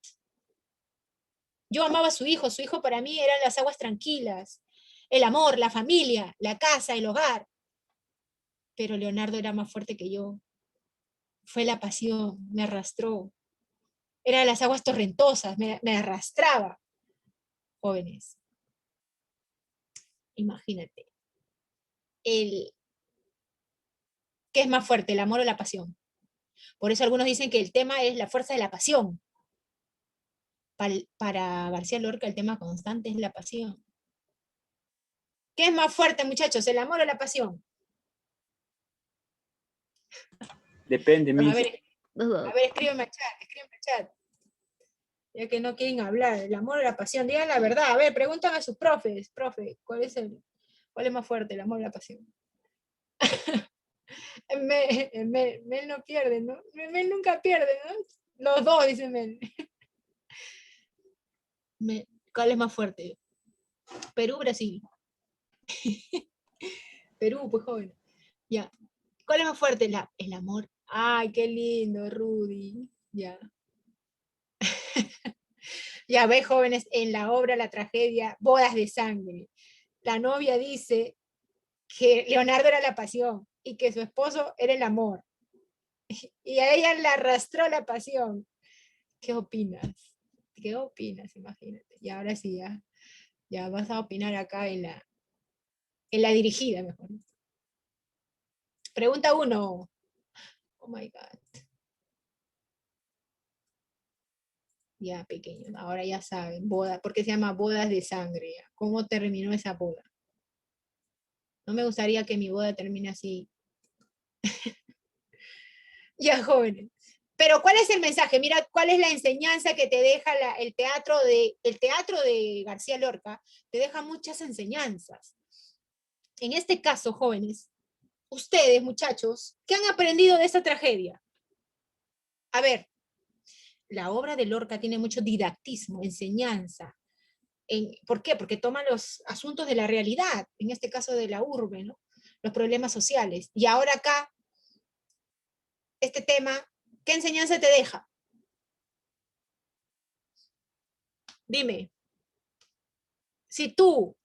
Yo amaba a su hijo para mí eran las aguas tranquilas, el amor, la familia, la casa, el hogar. Pero Leonardo era más fuerte que yo. Fue la pasión, me arrastró. Eran las aguas torrentosas, me arrastraba. Jóvenes, imagínate. ¿Qué es más fuerte, el amor o la pasión? Por eso algunos dicen que el tema es la fuerza de la pasión. Para García Lorca el tema constante es la pasión. ¿Qué es más fuerte, muchachos, el amor o la pasión? Depende, Bueno, Miss. a ver, escríbeme al chat. Ya que no quieren hablar, el amor o la pasión, digan la verdad. A ver, preguntan a sus profes, profe, ¿cuál es más fuerte, el amor o la pasión? Mel no pierde, ¿no? Mel nunca pierde, ¿no? Los dos, dice Mel. ¿Cuál es más fuerte? Perú, Brasil. Perú, pues joven. Ya. ¿Cuál es más fuerte? El amor. Ay, qué lindo, Rudy. Ya. Ya ve, jóvenes, en la obra La tragedia, Bodas de sangre. La novia dice que Leonardo era la pasión y que su esposo era el amor. Y a ella la arrastró la pasión. ¿Qué opinas? ¿Qué opinas? Imagínate. Y ahora sí, ya vas a opinar acá en la dirigida, mejor. Pregunta 1. Oh my God. Ya, pequeños, ahora ya saben, boda, ¿por qué se llama bodas de sangre? ¿Cómo terminó esa boda? No me gustaría que mi boda termine así. Ya, jóvenes. Pero ¿cuál es el mensaje? Mira, ¿cuál es la enseñanza que te deja el teatro de García Lorca? Te deja muchas enseñanzas. En este caso, jóvenes, ustedes, muchachos, ¿qué han aprendido de esta tragedia? A ver, la obra de Lorca tiene mucho didactismo, enseñanza. ¿Por qué? Porque toma los asuntos de la realidad, en este caso de la urbe, ¿no? Los problemas sociales. Y ahora acá, este tema, ¿qué enseñanza te deja? Dime, si tú,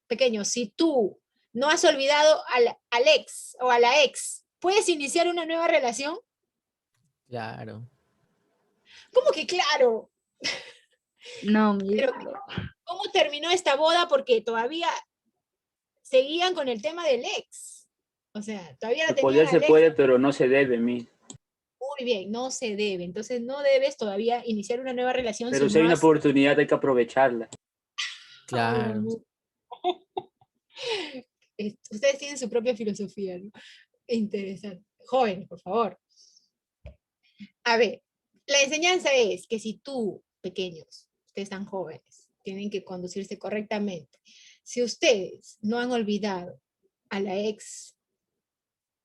pequeño, si tú no has olvidado al ex o a la ex, ¿puedes iniciar una nueva relación? Claro. ¿Cómo que claro? No, Miss, Pero, no. ¿cómo terminó esta boda? Porque todavía seguían con el tema del ex. O sea, todavía la tenían Poder se al ex. puede, pero no se debe, Miss. Muy bien, no se debe. Entonces no debes todavía iniciar una nueva relación Pero si si hay no una has... oportunidad, hay que aprovecharla. Claro. Ustedes tienen su propia filosofía, ¿no? Interesante. Jóvenes, por favor. A ver, la enseñanza es que si tú, pequeños, ustedes están jóvenes, tienen que conducirse correctamente. Si ustedes no han olvidado a la ex,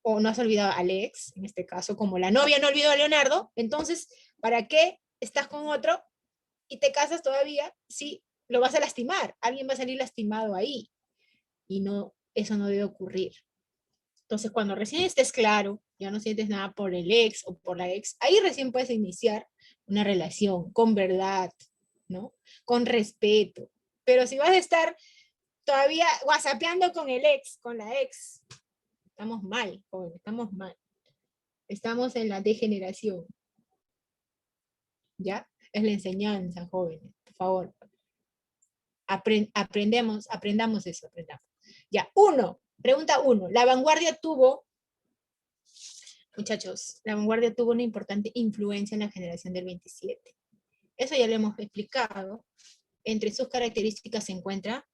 o no has olvidado al ex, en este caso, como la novia no olvidó a Leonardo, entonces, ¿para qué estás con otro y te casas todavía si lo vas a lastimar? Alguien va a salir lastimado ahí. Y no, eso no debe ocurrir. Entonces, cuando recién estés claro, ya no sientes nada por el ex o por la ex, ahí recién puedes iniciar una relación con verdad, ¿no? Con respeto. Pero si vas a estar todavía whatsappeando con el ex, con la ex, estamos mal, joven, estamos mal. Estamos en la degeneración. ¿Ya? Es la enseñanza, jóvenes, por favor. Aprendamos eso, aprendamos. Ya, pregunta 1. La vanguardia tuvo, muchachos, la vanguardia tuvo una importante influencia en la generación del 27. Eso ya lo hemos explicado. Entre sus características se encuentra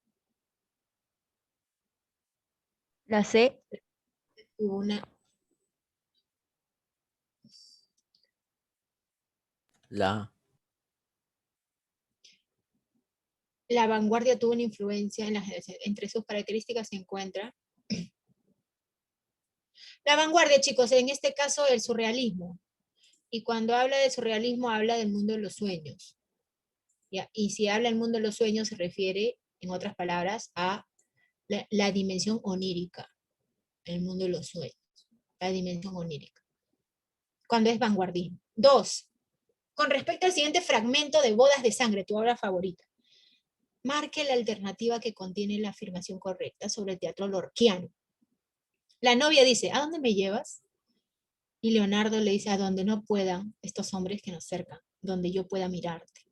La C. una... La vanguardia tuvo una influencia en la generación. Entre sus características se encuentra la vanguardia, chicos, en este caso el surrealismo. Y cuando habla de surrealismo, habla del mundo de los sueños. ¿Ya? Y si habla del mundo de los sueños, se refiere, en otras palabras, a la dimensión onírica, el mundo de los sueños, la dimensión onírica. Cuando es vanguardismo. 2. Con respecto al siguiente fragmento de Bodas de Sangre, tu obra favorita, marque la alternativa que contiene la afirmación correcta sobre el teatro lorquiano. La novia dice, ¿a dónde me llevas? Y Leonardo le dice, a donde no puedan estos hombres que nos cercan, donde yo pueda mirarte.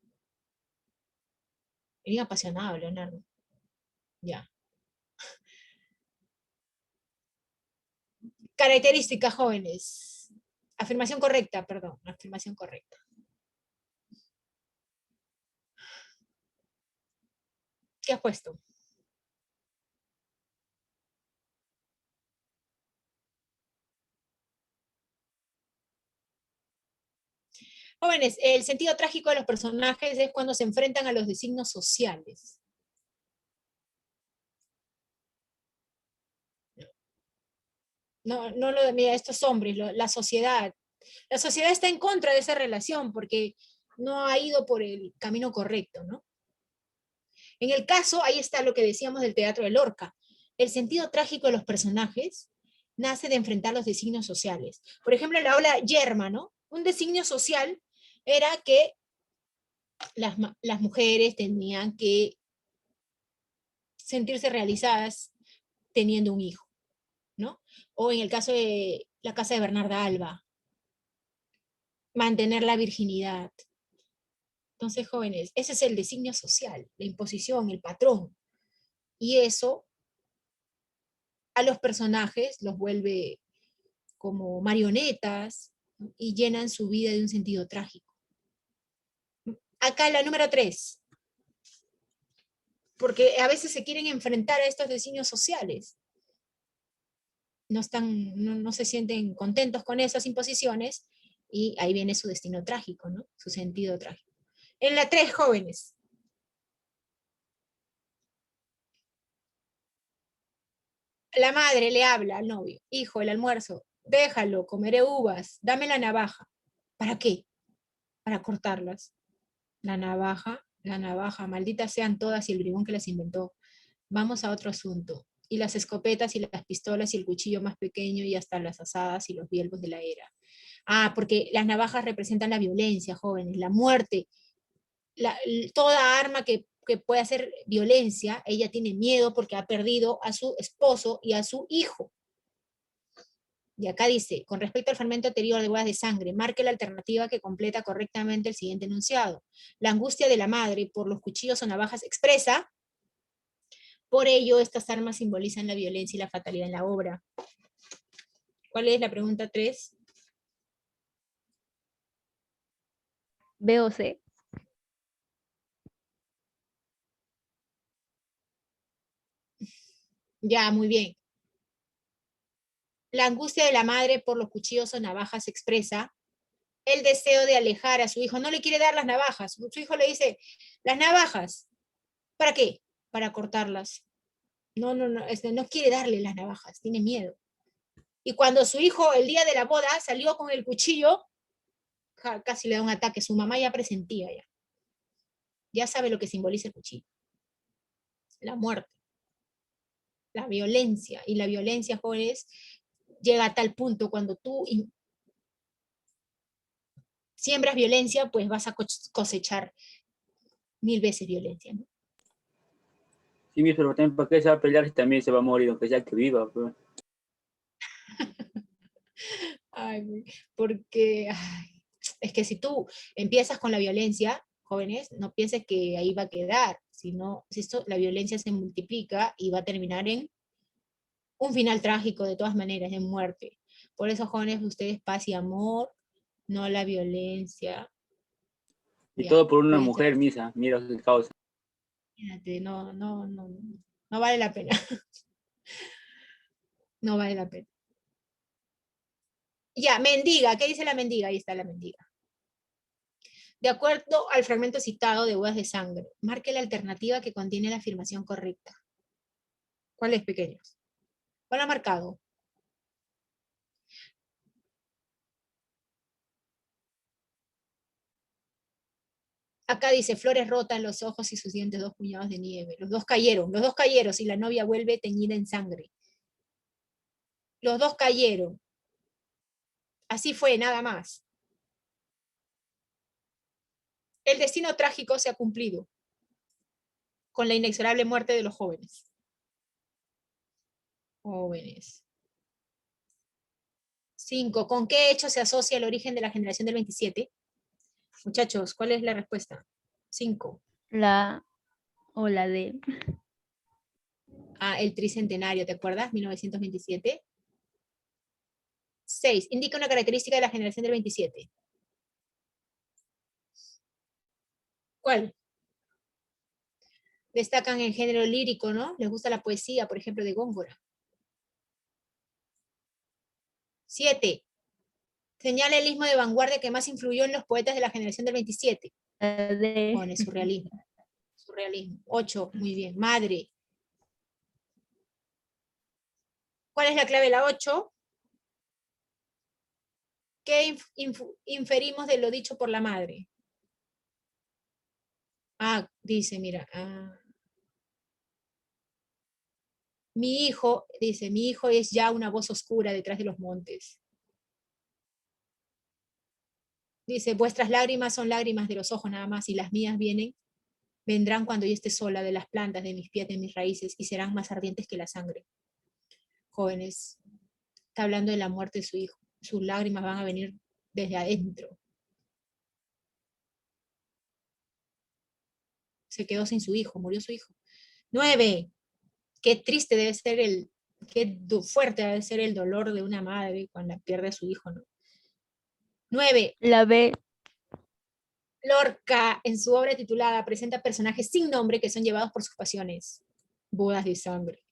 Bien apasionado, Leonardo. Ya. Características, jóvenes. Afirmación correcta, perdón, afirmación correcta. ¿Qué has puesto? Jóvenes, el sentido trágico de los personajes es cuando se enfrentan a los designios sociales. No lo de, mira, estos hombres, la sociedad. La sociedad está en contra de esa relación porque no ha ido por el camino correcto, ¿no? En el caso, ahí está lo que decíamos del teatro de Lorca. El sentido trágico de los personajes nace de enfrentar los designios sociales. Por ejemplo, en la obra Yerma, ¿no? Un designio social era que las mujeres tenían que sentirse realizadas teniendo un hijo, ¿no? O en el caso de la casa de Bernarda Alba, mantener la virginidad. Entonces, jóvenes, ese es el designio social, la imposición, el patrón. Y eso a los personajes los vuelve como marionetas, ¿no? Y llenan su vida de un sentido trágico. Acá la número 3. Porque a veces se quieren enfrentar a estos designios sociales. No se sienten contentos con esas imposiciones y ahí viene su destino trágico, ¿no? Su sentido trágico. En la 3, jóvenes. La madre le habla al novio: hijo, el almuerzo, déjalo, comeré uvas, dame la navaja. ¿Para qué? Para cortarlas. La navaja, malditas sean todas y el bribón que las inventó. Vamos a otro asunto. Y las escopetas y las pistolas y el cuchillo más pequeño y hasta las asadas y los bielbos de la era. Ah, porque las navajas representan la violencia, jóvenes, la muerte. Toda arma que puede hacer violencia, ella tiene miedo porque ha perdido a su esposo y a su hijo. Y acá dice, con respecto al fragmento anterior de huellas de sangre, marque la alternativa que completa correctamente el siguiente enunciado. La angustia de la madre por los cuchillos o navajas expresa, por ello estas armas simbolizan la violencia y la fatalidad en la obra. ¿Cuál es la pregunta 3? B o C. Ya, muy bien. La angustia de la madre por los cuchillos o navajas expresa el deseo de alejar a su hijo. No le quiere dar las navajas. Su hijo le dice, las navajas, ¿para qué? Para cortarlas. No quiere darle las navajas, tiene miedo. Y cuando su hijo, el día de la boda, salió con el cuchillo, casi le da un ataque. Su mamá ya presentía ya. Ya sabe lo que simboliza el cuchillo. La muerte. La violencia. Y la violencia, jóvenes, llega a tal punto cuando tú siembras violencia, pues vas a cosechar 1000 veces violencia, ¿no? Sí, pero también para qué se va a pelear si también se va a morir, aunque sea que viva. Pues. Ay, porque es que si tú empiezas con la violencia, jóvenes, no pienses que ahí va a quedar, sino la violencia se multiplica y va a terminar en un final trágico de todas maneras, en muerte. Por eso, jóvenes, ustedes paz y amor, no la violencia. Y Ya, todo por una cuídense. mujer, misa. Mira qué causa. Imagínate, no vale la pena. No vale la pena. Ya, mendiga, ¿qué dice la mendiga? Ahí está la mendiga. De acuerdo al fragmento citado de huellas de sangre, marque la alternativa que contiene la afirmación correcta. ¿Cuál es, pequeños? ¿Cuál ha marcado? Acá dice, flores rotas, los ojos y sus dientes, 2 puñados de nieve. Los dos cayeron y la novia vuelve teñida en sangre. Los dos cayeron. Así fue, nada más. El destino trágico se ha cumplido con la inexorable muerte de los jóvenes. Jóvenes. 5. ¿Con qué hecho se asocia el origen de la generación del 27? Muchachos, ¿cuál es la respuesta? 5. La o la D. El tricentenario, ¿te acuerdas? 1927. 6. Indica una característica de la generación del 27. ¿Cuál? Destacan el género lírico, ¿no? Les gusta la poesía, por ejemplo, de Góngora. 7. Señala el istmo de vanguardia que más influyó en los poetas de la generación del 27. Con el surrealismo. Surrealismo. 8. Muy bien. Madre. ¿Cuál es la clave de la 8? ¿Qué inferimos de lo dicho por la madre? Ah, dice, mira. Mi hijo, dice, mi hijo es ya una voz oscura detrás de los montes. Dice, vuestras lágrimas son lágrimas de los ojos nada más, y las mías vendrán cuando yo esté sola de las plantas, de mis pies, de mis raíces, y serán más ardientes que la sangre. Jóvenes, está hablando de la muerte de su hijo. Sus lágrimas van a venir desde adentro. Se quedó sin su hijo, murió su hijo. 9. Qué triste debe ser qué fuerte debe ser el dolor de una madre cuando pierde a su hijo, ¿no? 9. La B. Lorca, en su obra titulada, presenta personajes sin nombre que son llevados por sus pasiones. Bodas de sangre.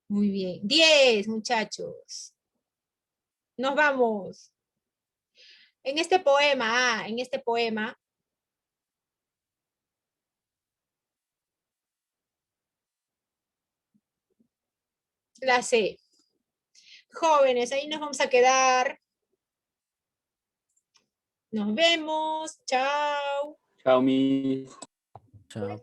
Muy bien. 10, muchachos. Nos vamos. En este poema, la C. Jóvenes, ahí nos vamos a quedar. Nos vemos. Chao. Chao, mis. Chao.